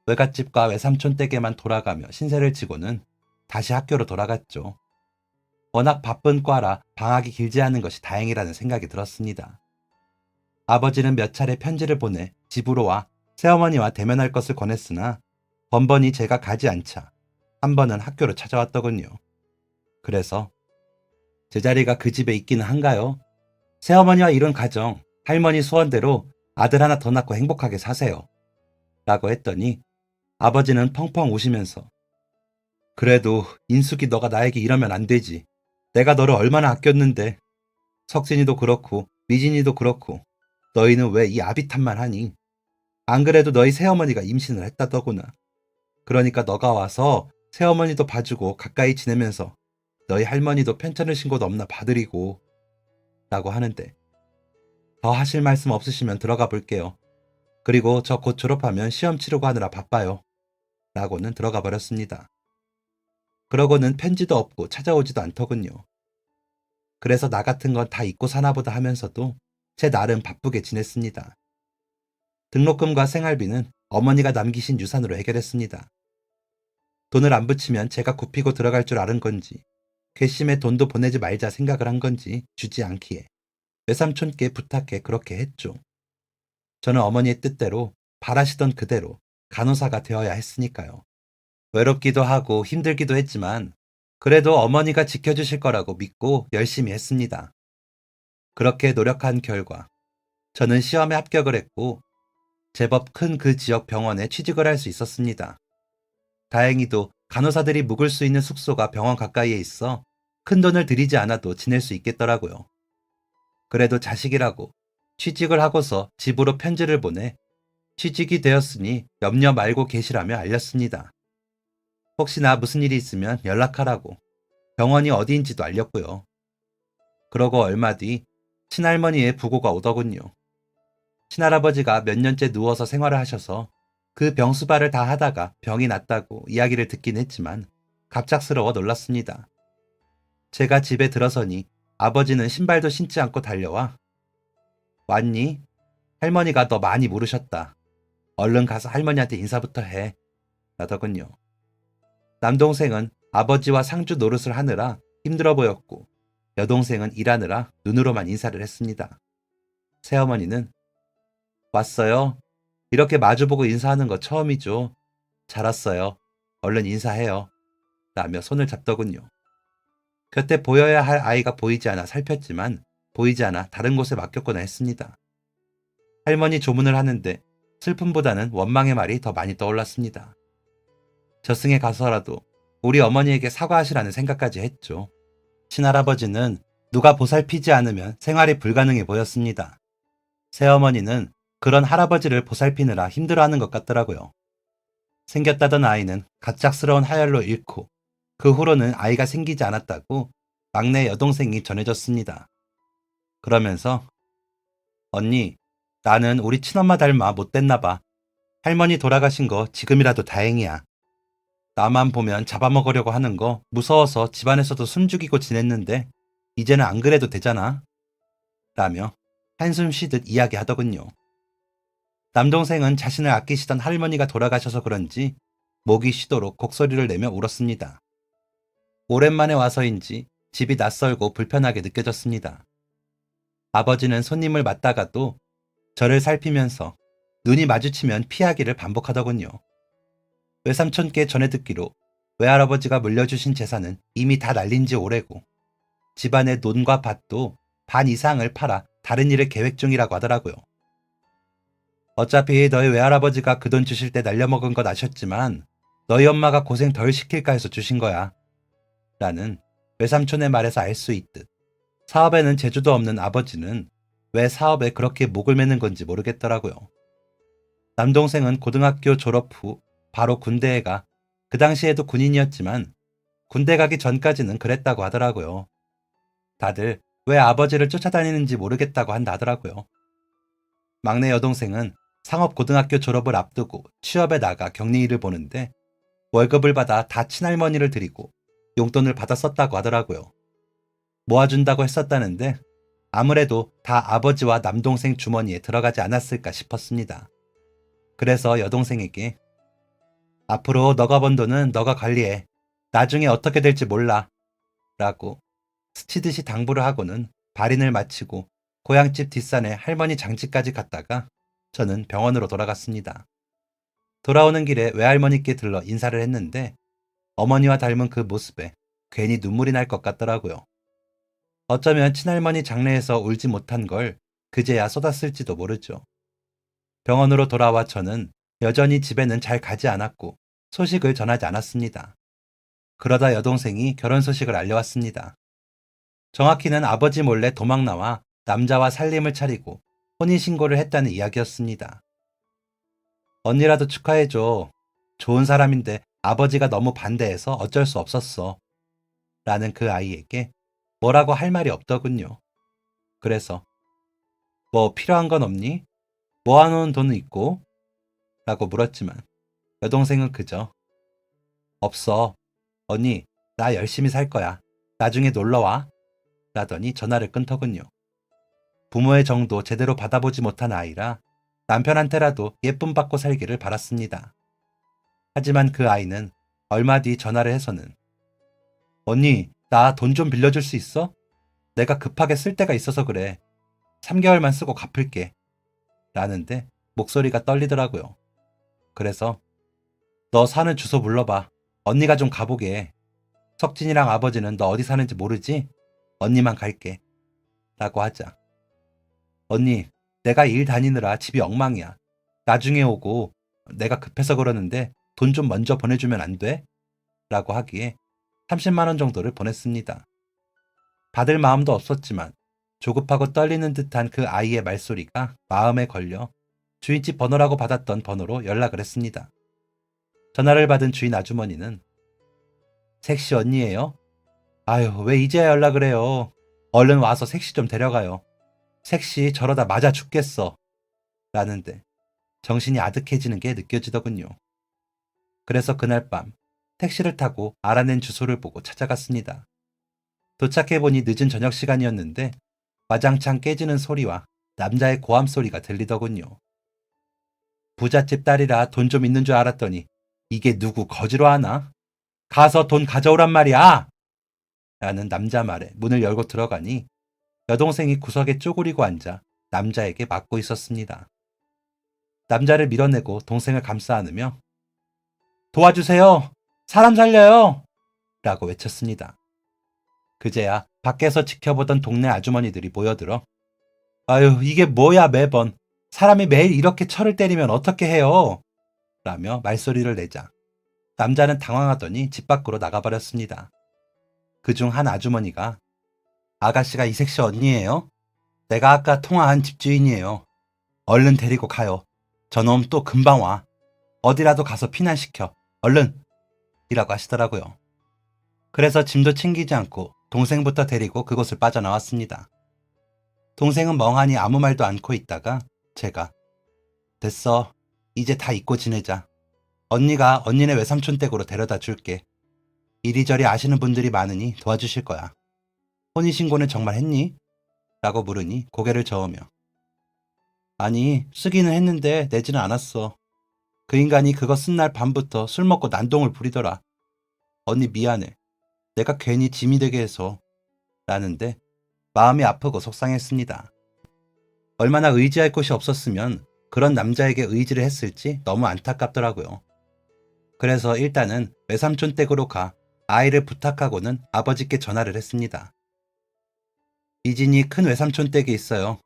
Speaker 1: 외갓집과 외삼촌 댁에만 돌아가며 신세를 지고는 다시 학교로 돌아갔죠. 워낙 바쁜 과라 방학이 길지 않은 것이 다행이라는 생각이 들었습니다. 아버지는 몇 차례 편지를 보내 집으로 와 새어머니와 대면할 것을 권했으나 번번이 제가 가지 않자 한 번은 학교로 찾아왔더군요. 그래서 제자리가 그 집에 있기는 한가요? 새어머니와 이룬 가정, 할머니 소원대로 아들 하나 더 낳고 행복하게 사세요. 라고 했더니 아버지는 펑펑 우시면서 그래도 인숙이 너가 나에게 이러면 안 되지. 내가 너를 얼마나 아꼈는데. 석진이도 그렇고 미진이도 그렇고 너희는 왜 이 아비탄만 하니? 안 그래도 너희 새어머니가 임신을 했다더구나. 그러니까 너가 와서 새어머니도 봐주고 가까이 지내면서 너희 할머니도 편찮으신 곳 없나 봐드리고 라고 하는데 더 하실 말씀 없으시면 들어가 볼게요. 그리고 저 곧 졸업하면 시험 치르고 하느라 바빠요. 라고는 들어가 버렸습니다. 그러고는 편지도 없고 찾아오지도 않더군요. 그래서 나 같은 건 다 잊고 사나보다 하면서도 제 나름 바쁘게 지냈습니다. 등록금과 생활비는 어머니가 남기신 유산으로 해결했습니다. 돈을 안 붙이면 제가 굽히고 들어갈 줄 아는 건지 괘씸해 돈도 보내지 말자 생각을 한 건지 주지 않기에 외삼촌께 부탁해 그렇게 했죠. 저는 어머니의 뜻대로 바라시던 그대로 간호사가 되어야 했으니까요. 외롭기도 하고 힘들기도 했지만 그래도 어머니가 지켜주실 거라고 믿고 열심히 했습니다. 그렇게 노력한 결과 저는 시험에 합격을 했고 제법 큰 그 지역 병원에 취직을 할 수 있었습니다. 다행히도 간호사들이 묵을 수 있는 숙소가 병원 가까이에 있어 큰 돈을 들이지 않아도 지낼 수 있겠더라고요. 그래도 자식이라고 취직을 하고서 집으로 편지를 보내 취직이 되었으니 염려 말고 계시라며 알렸습니다. 혹시나 무슨 일이 있으면 연락하라고 병원이 어디인지도 알렸고요. 그러고 얼마 뒤 친할머니의 부고가 오더군요. 친할아버지가 몇 년째 누워서 생활을 하셔서 그 병수발을 다 하다가 병이 났다고 이야기를 듣긴 했지만 갑작스러워 놀랐습니다. 제가 집에 들어서니 아버지는 신발도 신지 않고 달려와 왔니? 할머니가 너 많이 모르셨다. 얼른 가서 할머니한테 인사부터 해. 라더군요. 남동생은 아버지와 상주 노릇을 하느라 힘들어 보였고 여동생은 일하느라 눈으로만 인사를 했습니다. 새어머니는 왔어요. 이렇게 마주보고 인사하는 거 처음이죠. 잘 왔어요. 얼른 인사해요. 라며 손을 잡더군요. 곁에 보여야 할 아이가 보이지 않아 살폈지만 보이지 않아 다른 곳에 맡겼거나 했습니다. 할머니 조문을 하는데 슬픔보다는 원망의 말이 더 많이 떠올랐습니다. 저승에 가서라도 우리 어머니에게 사과하시라는 생각까지 했죠. 친할아버지는 누가 보살피지 않으면 생활이 불가능해 보였습니다. 새어머니는 그런 할아버지를 보살피느라 힘들어하는 것 같더라고요. 생겼다던 아이는 갑작스러운 하열로 잃고 그 후로는 아이가 생기지 않았다고 막내 여동생이 전해줬습니다. 그러면서 언니, 나는 우리 친엄마 닮아 못됐나 봐. 할머니 돌아가신 거 지금이라도 다행이야. 나만 보면 잡아먹으려고 하는 거 무서워서 집안에서도 숨죽이고 지냈는데 이제는 안 그래도 되잖아. 라며 한숨 쉬듯 이야기하더군요. 남동생은 자신을 아끼시던 할머니가 돌아가셔서 그런지 목이 쉬도록 곡소리를 내며 울었습니다. 오랜만에 와서인지 집이 낯설고 불편하게 느껴졌습니다. 아버지는 손님을 맞다가도 저를 살피면서 눈이 마주치면 피하기를 반복하더군요. 외삼촌께 전해 듣기로 외할아버지가 물려주신 재산은 이미 다 날린 지 오래고 집안의 논과 밭도 반 이상을 팔아 다른 일을 계획 중이라고 하더라고요. 어차피 너희 외할아버지가 그 돈 주실 때 날려먹은 건 아셨지만 너희 엄마가 고생 덜 시킬까 해서 주신 거야. 라는 외삼촌의 말에서 알 수 있듯 사업에는 재주도 없는 아버지는 왜 사업에 그렇게 목을 매는 건지 모르겠더라고요. 남동생은 고등학교 졸업 후 바로 군대에 가 그 당시에도 군인이었지만 군대 가기 전까지는 그랬다고 하더라고요. 다들 왜 아버지를 쫓아다니는지 모르겠다고 한다더라고요. 막내 여동생은 상업고등학교 졸업을 앞두고 취업에 나가 격리일을 보는데 월급을 받아 다 친할머니를 드리고 용돈을 받아 썼다고 하더라고요. 모아준다고 했었다는데 아무래도 다 아버지와 남동생 주머니에 들어가지 않았을까 싶었습니다. 그래서 여동생에게 앞으로 너가 번 돈은 너가 관리해. 나중에 어떻게 될지 몰라. 라고 스치듯이 당부를 하고는 발인을 마치고 고향집 뒷산에 할머니 장집까지 갔다가 저는 병원으로 돌아갔습니다. 돌아오는 길에 외할머니께 들러 인사를 했는데 어머니와 닮은 그 모습에 괜히 눈물이 날 것 같더라고요. 어쩌면 친할머니 장례에서 울지 못한 걸 그제야 쏟았을지도 모르죠. 병원으로 돌아와 저는 여전히 집에는 잘 가지 않았고 소식을 전하지 않았습니다. 그러다 여동생이 결혼 소식을 알려왔습니다. 정확히는 아버지 몰래 도망 나와 남자와 살림을 차리고 혼인신고를 했다는 이야기였습니다. 언니라도 축하해줘. 좋은 사람인데 아버지가 너무 반대해서 어쩔 수 없었어. 라는 그 아이에게 뭐라고 할 말이 없더군요. 그래서 뭐 필요한 건 없니? 모아놓은 돈은 있고? 라고 물었지만 여동생은 그저 없어. 언니, 나 열심히 살 거야. 나중에 놀러와. 라더니 전화를 끊더군요. 부모의 정도 제대로 받아보지 못한 아이라 남편한테라도 예쁨 받고 살기를 바랐습니다. 하지만 그 아이는 얼마 뒤 전화를 해서는 언니, 나 돈 좀 빌려줄 수 있어? 내가 급하게 쓸 데가 있어서 그래. 3개월만 쓰고 갚을게. 라는데 목소리가 떨리더라고요. 그래서 너 사는 주소 불러봐. 언니가 좀 가보게. 석진이랑 아버지는 너 어디 사는지 모르지? 언니만 갈게. 라고 하자. 언니, 내가 일 다니느라 집이 엉망이야. 나중에 오고 내가 급해서 그러는데 돈 좀 먼저 보내주면 안 돼? 라고 하기에 30만 원 정도를 보냈습니다. 받을 마음도 없었지만 조급하고 떨리는 듯한 그 아이의 말소리가 마음에 걸려 주인집 번호라고 받았던 번호로 연락을 했습니다. 전화를 받은 주인 아주머니는 색시 언니예요? 아유, 왜 이제야 연락을 해요? 얼른 와서 색시 좀 데려가요. 색시 저러다 맞아 죽겠어. 라는데 정신이 아득해지는 게 느껴지더군요. 그래서 그날 밤 택시를 타고 알아낸 주소를 보고 찾아갔습니다. 도착해보니 늦은 저녁 시간이었는데 와장창 깨지는 소리와 남자의 고함 소리가 들리더군요. 부잣집 딸이라 돈 좀 있는 줄 알았더니 이게 누구 거지로 하나? 가서 돈 가져오란 말이야! 라는 남자 말에 문을 열고 들어가니 여동생이 구석에 쪼그리고 앉아 남자에게 맞고 있었습니다. 남자를 밀어내고 동생을 감싸 안으며 도와주세요! 사람 살려요! 라고 외쳤습니다. 그제야 밖에서 지켜보던 동네 아주머니들이 모여들어 아유, 이게 뭐야 매번. 사람이 매일 이렇게 철을 때리면 어떻게 해요? 라며 말소리를 내자 남자는 당황하더니 집 밖으로 나가버렸습니다. 그중 한 아주머니가 아가씨가 이색씨 언니예요? 내가 아까 통화한 집주인이에요. 얼른 데리고 가요. 저놈 또 금방 와. 어디라도 가서 피난시켜. 얼른! 이라고 하시더라고요. 그래서 짐도 챙기지 않고 동생부터 데리고 그곳을 빠져나왔습니다. 동생은 멍하니 아무 말도 않고 있다가 제가 됐어. 이제 다 잊고 지내자. 언니가 언니네 외삼촌 댁으로 데려다 줄게. 이리저리 아시는 분들이 많으니 도와주실 거야. 혼인신고는 정말 했니? 라고 물으니 고개를 저으며 아니 쓰기는 했는데 내지는 않았어. 그 인간이 그거 쓴 날 밤부터 술 먹고 난동을 부리더라. 언니 미안해. 내가 괜히 짐이 되게 해서. 라는데 마음이 아프고 속상했습니다. 얼마나 의지할 곳이 없었으면 그런 남자에게 의지를 했을지 너무 안타깝더라고요. 그래서 일단은 외삼촌 댁으로 가 아이를 부탁하고는 아버지께 전화를 했습니다. 미진이 큰 외삼촌 댁에 있어요.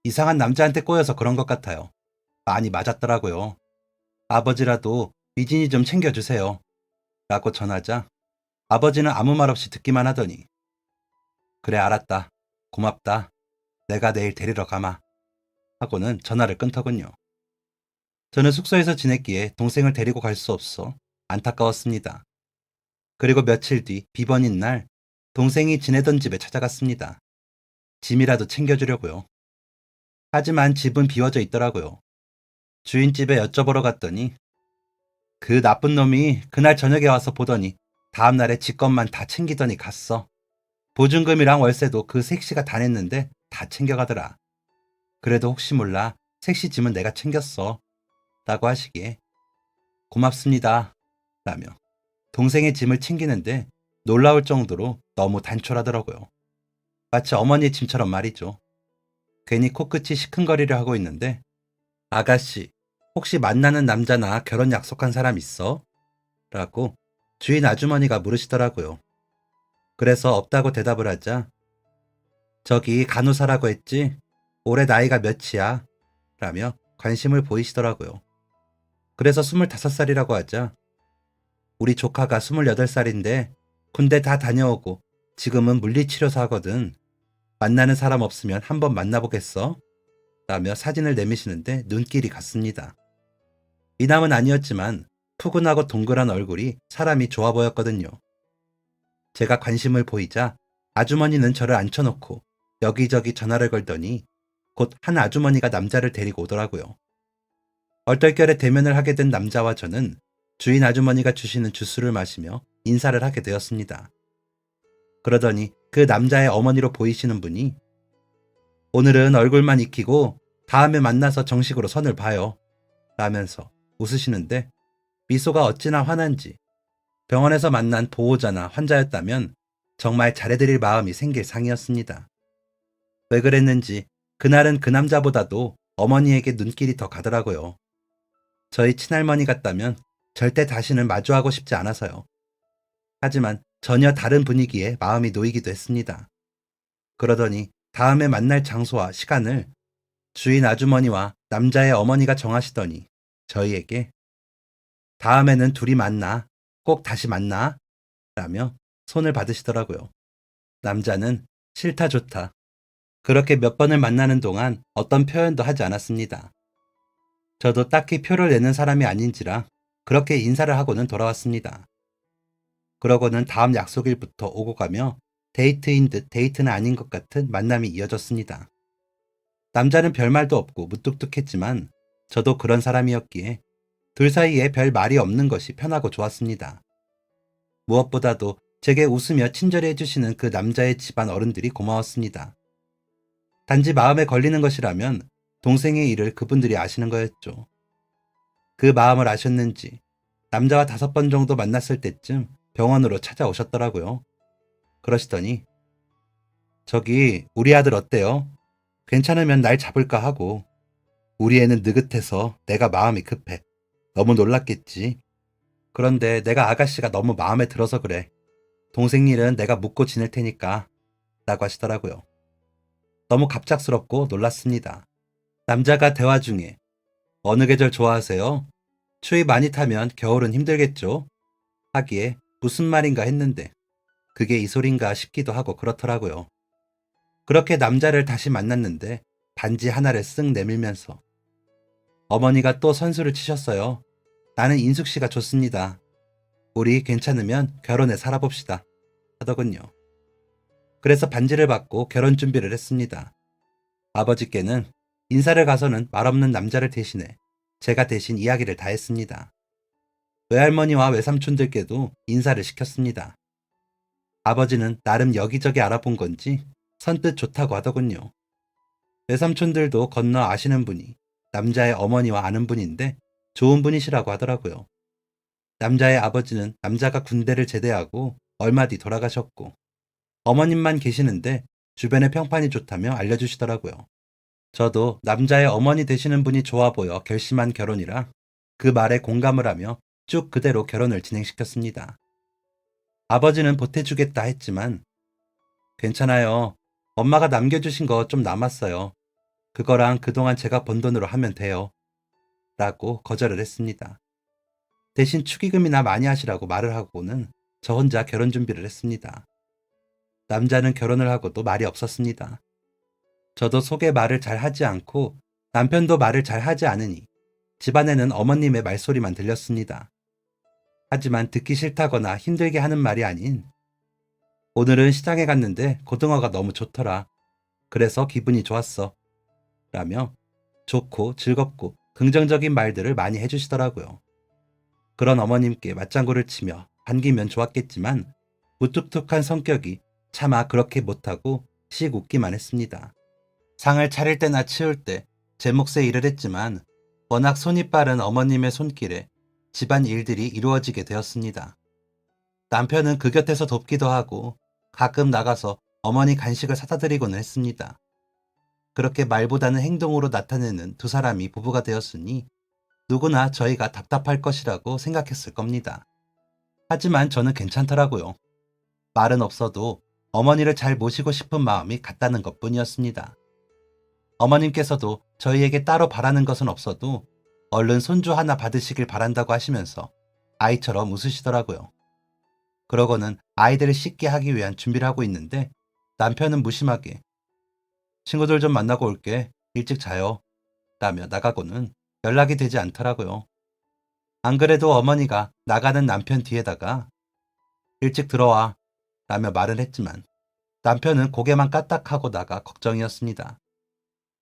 Speaker 1: 이상한 남자한테 꼬여서 그런 것 같아요. 많이 맞았더라고요. 아버지라도 미진이 좀 챙겨주세요. 라고 전하자 아버지는 아무 말 없이 듣기만 하더니 그래 알았다. 고맙다. 내가 내일 데리러 가마. 하고는 전화를 끊더군요. 저는 숙소에서 지냈기에 동생을 데리고 갈 수 없어 안타까웠습니다. 그리고 며칠 뒤 비번인 날 동생이 지내던 집에 찾아갔습니다. 짐이라도 챙겨주려고요. 하지만 집은 비워져 있더라고요. 주인집에 여쭤보러 갔더니 그 나쁜 놈이 그날 저녁에 와서 보더니 다음날에 지 것만 다 챙기더니 갔어. 보증금이랑 월세도 그 색시가 다 냈는데 다 챙겨가더라. 그래도 혹시 몰라 색시 짐은 내가 챙겼어. 라고 하시기에 고맙습니다. 라며 동생의 짐을 챙기는데 놀라울 정도로 너무 단촐하더라고요. 마치 어머니의 짐처럼 말이죠. 괜히 코끝이 시큰거리려 하고 있는데 아가씨 혹시 만나는 남자나 결혼 약속한 사람 있어? 라고 주인 아주머니가 물으시더라고요. 그래서 없다고 대답을 하자 저기 간호사라고 했지? 올해 나이가 몇이야? 라며 관심을 보이시더라고요. 그래서 25살이라고 하자 우리 조카가 28살인데 군대 다 다녀오고 지금은 물리치료사 하거든. 만나는 사람 없으면 한번 만나보겠어? 라며 사진을 내미시는데 눈길이 갔습니다. 미남은 아니었지만 푸근하고 동그란 얼굴이 사람이 좋아 보였거든요. 제가 관심을 보이자 아주머니는 저를 앉혀놓고 여기저기 전화를 걸더니 곧 한 아주머니가 남자를 데리고 오더라고요. 얼떨결에 대면을 하게 된 남자와 저는 주인 아주머니가 주시는 주스를 마시며 인사를 하게 되었습니다. 그러더니 그 남자의 어머니로 보이시는 분이 오늘은 얼굴만 익히고 다음에 만나서 정식으로 선을 봐요. 라면서 웃으시는데 미소가 어찌나 환한지 병원에서 만난 보호자나 환자였다면 정말 잘해드릴 마음이 생길 상이었습니다. 왜 그랬는지 그날은 그 남자보다도 어머니에게 눈길이 더 가더라고요. 저희 친할머니 같다면 절대 다시는 마주하고 싶지 않아서요. 하지만 전혀 다른 분위기에 마음이 놓이기도 했습니다. 그러더니 다음에 만날 장소와 시간을 주인 아주머니와 남자의 어머니가 정하시더니 저희에게 다음에는 둘이 만나. 꼭 다시 만나. 라며 손을 받으시더라고요. 남자는 싫다 좋다. 그렇게 몇 번을 만나는 동안 어떤 표현도 하지 않았습니다. 저도 딱히 표를 내는 사람이 아닌지라 그렇게 인사를 하고는 돌아왔습니다. 그러고는 다음 약속일부터 오고 가며 데이트인 듯 데이트는 아닌 것 같은 만남이 이어졌습니다. 남자는 별말도 없고 무뚝뚝했지만 저도 그런 사람이었기에 둘 사이에 별 말이 없는 것이 편하고 좋았습니다. 무엇보다도 제게 웃으며 친절히 해주시는 그 남자의 집안 어른들이 고마웠습니다. 단지 마음에 걸리는 것이라면 동생의 일을 그분들이 아시는 거였죠. 그 마음을 아셨는지 남자와 5번 정도 만났을 때쯤 병원으로 찾아오셨더라고요. 그러시더니 저기 우리 아들 어때요? 괜찮으면 날 잡을까 하고 우리 애는 느긋해서 내가 마음이 급해. 너무 놀랐겠지. 그런데 내가 아가씨가 너무 마음에 들어서 그래. 동생 일은 내가 묻고 지낼 테니까 라고 하시더라고요. 너무 갑작스럽고 놀랐습니다. 남자가 대화 중에 어느 계절 좋아하세요? 추위 많이 타면 겨울은 힘들겠죠? 하기에 무슨 말인가 했는데 그게 이 소린가 싶기도 하고 그렇더라고요. 그렇게 남자를 다시 만났는데 반지 하나를 쓱 내밀면서 어머니가 또 선수를 치셨어요. 나는 인숙 씨가 좋습니다. 우리 괜찮으면 결혼해 살아봅시다. 하더군요. 그래서 반지를 받고 결혼 준비를 했습니다. 아버지께는 인사를 가서는 말없는 남자를 대신해 제가 대신 이야기를 다 했습니다. 외할머니와 외삼촌들께도 인사를 시켰습니다. 아버지는 나름 여기저기 알아본 건지 선뜻 좋다고 하더군요. 외삼촌들도 건너 아시는 분이 남자의 어머니와 아는 분인데 좋은 분이시라고 하더라고요. 남자의 아버지는 남자가 군대를 제대하고 얼마 뒤 돌아가셨고 어머님만 계시는데 주변에 평판이 좋다며 알려주시더라고요. 저도 남자의 어머니 되시는 분이 좋아 보여 결심한 결혼이라 그 말에 공감을 하며 쭉 그대로 결혼을 진행시켰습니다. 아버지는 보태주겠다 했지만 괜찮아요. 엄마가 남겨주신 거 좀 남았어요. 그거랑 그동안 제가 번 돈으로 하면 돼요. 라고 거절을 했습니다. 대신 축의금이나 많이 하시라고 말을 하고는 저 혼자 결혼 준비를 했습니다. 남자는 결혼을 하고도 말이 없었습니다. 저도 속에 말을 잘 하지 않고 남편도 말을 잘 하지 않으니 집안에는 어머님의 말소리만 들렸습니다. 하지만 듣기 싫다거나 힘들게 하는 말이 아닌 오늘은 시장에 갔는데 고등어가 너무 좋더라. 그래서 기분이 좋았어. 라며 좋고 즐겁고 긍정적인 말들을 많이 해주시더라고요. 그런 어머님께 맞장구를 치며 반기면 좋았겠지만 무뚝뚝한 성격이 차마 그렇게 못하고 씩 웃기만 했습니다. 상을 차릴 때나 치울 때 제 몫의 일을 했지만 워낙 손이 빠른 어머님의 손길에 집안 일들이 이루어지게 되었습니다. 남편은 그 곁에서 돕기도 하고 가끔 나가서 어머니 간식을 사다 드리고는 했습니다. 그렇게 말보다는 행동으로 나타내는 두 사람이 부부가 되었으니 누구나 저희가 답답할 것이라고 생각했을 겁니다. 하지만 저는 괜찮더라고요. 말은 없어도 어머니를 잘 모시고 싶은 마음이 같다는 것뿐이었습니다. 어머님께서도 저희에게 따로 바라는 것은 없어도 얼른 손주 하나 받으시길 바란다고 하시면서 아이처럼 웃으시더라고요. 그러고는 아이들을 씻게 하기 위한 준비를 하고 있는데 남편은 무심하게 친구들 좀 만나고 올게. 일찍 자요. 라며 나가고는 연락이 되지 않더라고요. 안 그래도 어머니가 나가는 남편 뒤에다가 일찍 들어와 라며 말을 했지만 남편은 고개만 까딱하고 나가 걱정이었습니다.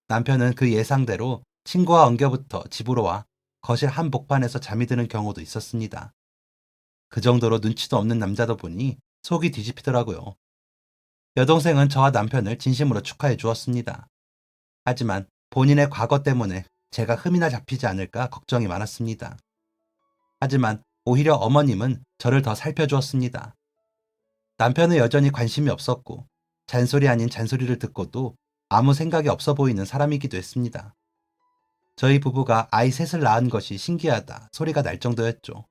Speaker 1: 남편은 그 예상대로 친구와 엉겨붙어 집으로 와 거실 한복판에서 잠이 드는 경우도 있었습니다. 그 정도로 눈치도 없는 남자다 보니 속이 뒤집히더라고요. 여동생은 저와 남편을 진심으로 축하해 주었습니다. 하지만 본인의 과거 때문에 제가 흠이나 잡히지 않을까 걱정이 많았습니다. 하지만 오히려 어머님은 저를 더 살펴주었습니다. 남편은 여전히 관심이 없었고 잔소리 아닌 잔소리를 듣고도 아무 생각이 없어 보이는 사람이기도 했습니다. 저희 부부가 아이 셋을 낳은 것이 신기하다 소리가 날 정도였죠.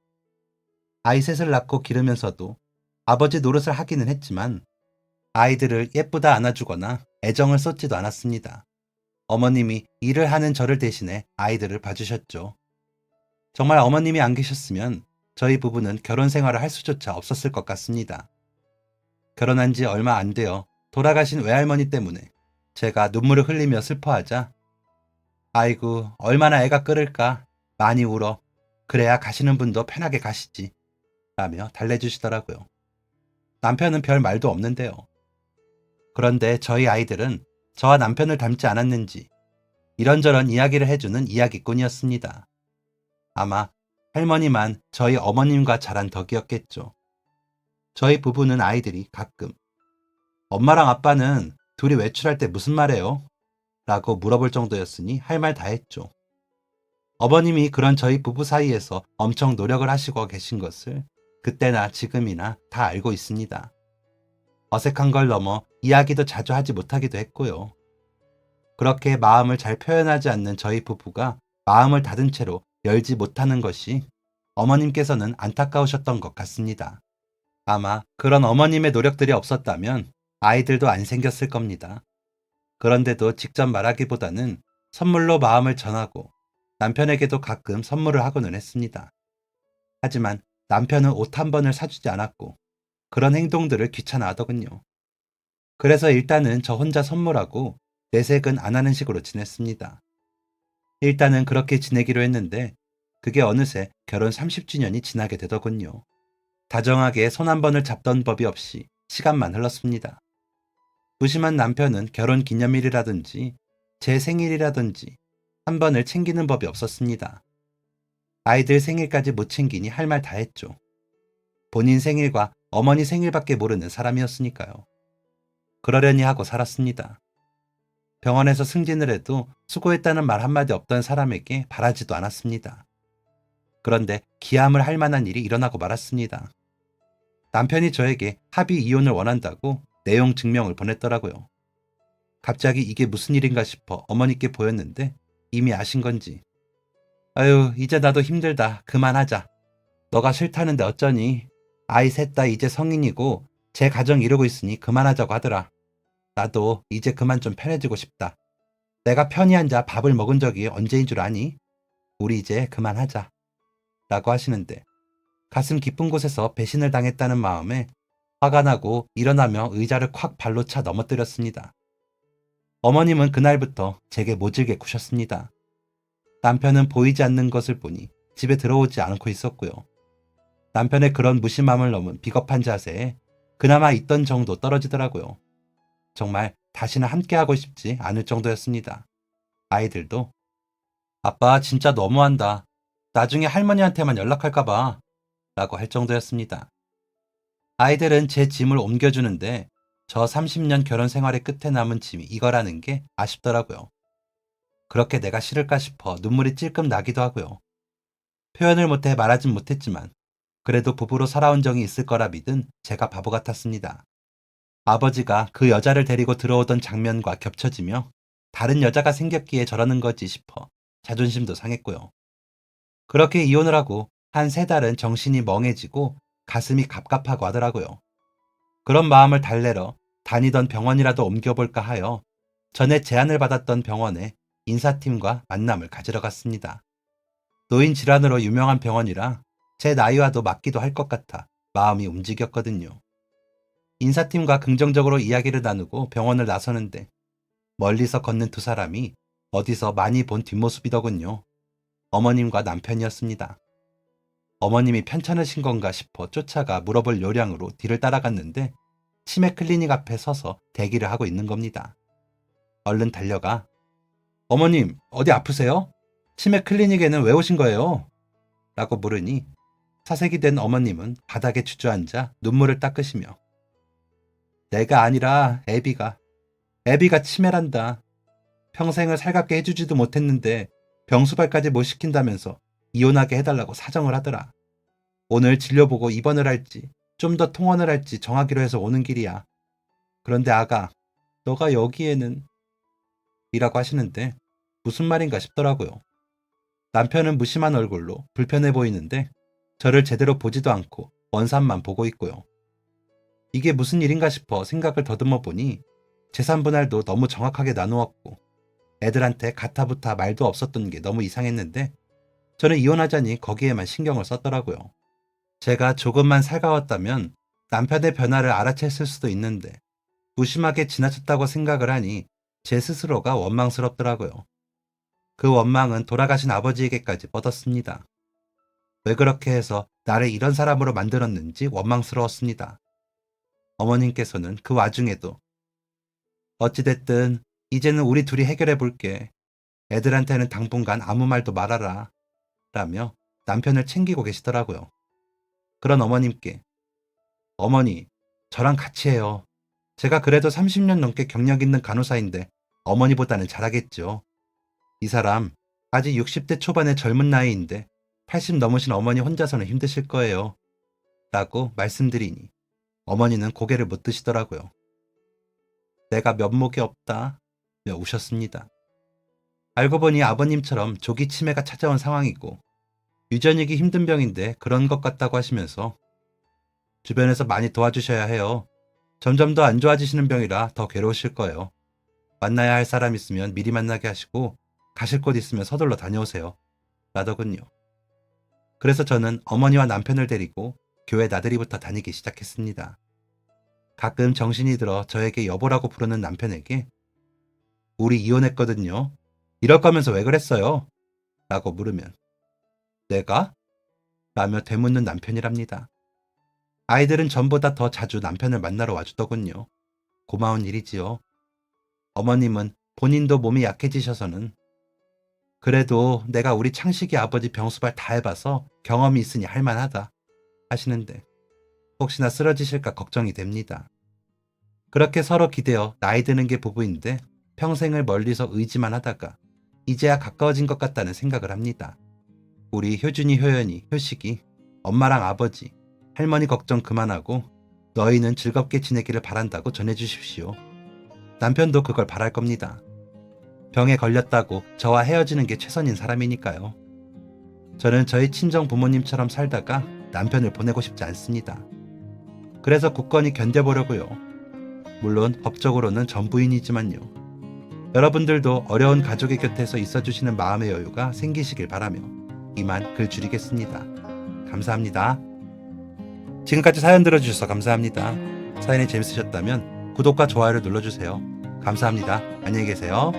Speaker 1: 아이 셋을 낳고 기르면서도 아버지 노릇을 하기는 했지만 아이들을 예쁘다 안아주거나 애정을 쏟지도 않았습니다. 어머님이 일을 하는 저를 대신해 아이들을 봐주셨죠. 정말 어머님이 안 계셨으면 저희 부부는 결혼 생활을 할 수조차 없었을 것 같습니다. 결혼한 지 얼마 안 되어 돌아가신 외할머니 때문에 제가 눈물을 흘리며 슬퍼하자 아이고 얼마나 애가 끓을까 많이 울어 그래야 가시는 분도 편하게 가시지 라며 달래주시더라고요. 남편은 별 말도 없는데요. 그런데 저희 아이들은 저와 남편을 닮지 않았는지 이런저런 이야기를 해주는 이야기꾼이었습니다. 아마 할머니만 저희 어머님과 자란 덕이었겠죠. 저희 부부는 아이들이 가끔 엄마랑 아빠는 둘이 외출할 때 무슨 말해요? 라고 물어볼 정도였으니 할 말 다 했죠. 어머님이 그런 저희 부부 사이에서 엄청 노력을 하시고 계신 것을 그때나 지금이나 다 알고 있습니다. 어색한 걸 넘어 이야기도 자주 하지 못하기도 했고요. 그렇게 마음을 잘 표현하지 않는 저희 부부가 마음을 닫은 채로 열지 못하는 것이 어머님께서는 안타까우셨던 것 같습니다. 아마 그런 어머님의 노력들이 없었다면 아이들도 안 생겼을 겁니다. 그런데도 직접 말하기보다는 선물로 마음을 전하고 남편에게도 가끔 선물을 하고는 했습니다. 하지만 남편은 옷 한 번을 사주지 않았고 그런 행동들을 귀찮아하더군요. 그래서 일단은 저 혼자 선물하고 내색은 안 하는 식으로 지냈습니다. 일단은 그렇게 지내기로 했는데 그게 어느새 결혼 30주년이 지나게 되더군요. 다정하게 손 한 번을 잡던 법이 없이 시간만 흘렀습니다. 무심한 남편은 결혼 기념일이라든지 제 생일이라든지 한 번을 챙기는 법이 없었습니다. 아이들 생일까지 못 챙기니 할 말 다 했죠. 본인 생일과 어머니 생일밖에 모르는 사람이었으니까요. 그러려니 하고 살았습니다. 병원에서 승진을 해도 수고했다는 말 한마디 없던 사람에게 바라지도 않았습니다. 그런데 기함을 할 만한 일이 일어나고 말았습니다. 남편이 저에게 합의 이혼을 원한다고 내용 증명을 보냈더라고요. 갑자기 이게 무슨 일인가 싶어 어머니께 보였는데 이미 아신 건지. 아유, 이제 나도 힘들다. 그만하자. 너가 싫다는데 어쩌니. 아이 셋 다 이제 성인이고 제 가정 이루고 있으니 그만하자고 하더라. 나도 이제 그만 좀 편해지고 싶다. 내가 편히 앉아 밥을 먹은 적이 언제인 줄 아니? 우리 이제 그만하자. 라고 하시는데 가슴 깊은 곳에서 배신을 당했다는 마음에 화가 나고 일어나며 의자를 콱 발로 차 넘어뜨렸습니다. 어머님은 그날부터 제게 모질게 구셨습니다. 남편은 보이지 않는 것을 보니 집에 들어오지 않고 있었고요. 남편의 그런 무심함을 넘은 비겁한 자세에 그나마 있던 정도 떨어지더라고요. 정말 다시는 함께하고 싶지 않을 정도였습니다. 아이들도 아빠 진짜 너무한다. 나중에 할머니한테만 연락할까봐 라고 할 정도였습니다. 아이들은 제 짐을 옮겨주는데 저 30년 결혼 생활의 끝에 남은 짐이 이거라는 게 아쉽더라고요. 그렇게 내가 싫을까 싶어 눈물이 찔끔 나기도 하고요. 표현을 못해 말하진 못했지만 그래도 부부로 살아온 적이 있을 거라 믿은 제가 바보 같았습니다. 아버지가 그 여자를 데리고 들어오던 장면과 겹쳐지며 다른 여자가 생겼기에 저러는 거지 싶어 자존심도 상했고요. 그렇게 이혼을 하고 한 3달은 정신이 멍해지고 가슴이 갑갑하고 하더라고요. 그런 마음을 달래러 다니던 병원이라도 옮겨볼까 하여 전에 제안을 받았던 병원에 인사팀과 만남을 가지러 갔습니다. 노인 질환으로 유명한 병원이라 제 나이와도 맞기도 할 것 같아 마음이 움직였거든요. 인사팀과 긍정적으로 이야기를 나누고 병원을 나서는데 멀리서 걷는 두 사람이 어디서 많이 본 뒷모습이더군요. 어머님과 남편이었습니다. 어머님이 편찮으신 건가 싶어 쫓아가 물어볼 요량으로 뒤를 따라갔는데 치매 클리닉 앞에 서서 대기를 하고 있는 겁니다. 얼른 달려가 어머님 어디 아프세요? 치매 클리닉에는 왜 오신 거예요? 라고 물으니 사색이 된 어머님은 바닥에 주저앉아 눈물을 닦으시며 내가 아니라 애비가 치매란다. 평생을 살갑게 해주지도 못했는데 병수발까지 못 시킨다면서 이혼하게 해달라고 사정을 하더라. 오늘 진료보고 입원을 할지 좀 더 통원을 할지 정하기로 해서 오는 길이야. 그런데 아가, 너가 여기에는 이라고 하시는데 무슨 말인가 싶더라고요. 남편은 무심한 얼굴로 불편해 보이는데 저를 제대로 보지도 않고 원산만 보고 있고요. 이게 무슨 일인가 싶어 생각을 더듬어 보니 재산 분할도 너무 정확하게 나누었고 애들한테 가타부타 말도 없었던 게 너무 이상했는데 저는 이혼하자니 거기에만 신경을 썼더라고요. 제가 조금만 살가웠다면 남편의 변화를 알아챘을 수도 있는데 무심하게 지나쳤다고 생각을 하니 제 스스로가 원망스럽더라고요. 그 원망은 돌아가신 아버지에게까지 뻗었습니다. 왜 그렇게 해서 나를 이런 사람으로 만들었는지 원망스러웠습니다. 어머님께서는 그 와중에도 어찌됐든 이제는 우리 둘이 해결해 볼게. 애들한테는 당분간 아무 말도 말아라. 라며 남편을 챙기고 계시더라고요. 그런 어머님께 어머니, 저랑 같이 해요. 제가 그래도 30년 넘게 경력 있는 간호사인데 어머니보다는 잘하겠죠. 이 사람 아직 60대 초반의 젊은 나이인데 80 넘으신 어머니 혼자서는 힘드실 거예요. 라고 말씀드리니 어머니는 고개를 못 드시더라고요. 내가 면목이 없다 며 우셨습니다. 알고 보니 아버님처럼 조기 치매가 찾아온 상황이고 유전이기 힘든 병인데 그런 것 같다고 하시면서 주변에서 많이 도와주셔야 해요. 점점 더 안 좋아지시는 병이라 더 괴로우실 거예요. 만나야 할 사람 있으면 미리 만나게 하시고 가실 곳 있으면 서둘러 다녀오세요. 라더군요. 그래서 저는 어머니와 남편을 데리고 교회 나들이부터 다니기 시작했습니다. 가끔 정신이 들어 저에게 여보라고 부르는 남편에게 우리 이혼했거든요. 이럴 거면서 왜 그랬어요? 라고 물으면 내가? 라며 되묻는 남편이랍니다. 아이들은 전보다 더 자주 남편을 만나러 와주더군요. 고마운 일이지요. 어머님은 본인도 몸이 약해지셔서는 그래도 내가 우리 창식이 아버지 병수발 다 해봐서 경험이 있으니 할만하다 하시는데 혹시나 쓰러지실까 걱정이 됩니다. 그렇게 서로 기대어 나이 드는 게 부부인데 평생을 멀리서 의지만 하다가 이제야 가까워진 것 같다는 생각을 합니다. 우리 효준이, 효연이, 효식이 엄마랑 아버지, 할머니 걱정 그만하고 너희는 즐겁게 지내기를 바란다고 전해주십시오. 남편도 그걸 바랄 겁니다. 병에 걸렸다고 저와 헤어지는 게 최선인 사람이니까요. 저는 저희 친정 부모님처럼 살다가 남편을 보내고 싶지 않습니다. 그래서 굳건히 견뎌보려고요. 물론 법적으로는 전부인이지만요. 여러분들도 어려운 가족의 곁에서 있어주시는 마음의 여유가 생기시길 바라며 이만 글 줄이겠습니다. 감사합니다. 지금까지 사연 들어주셔서 감사합니다. 사연이 재밌으셨다면 구독과 좋아요를 눌러주세요. 감사합니다. 안녕히 계세요.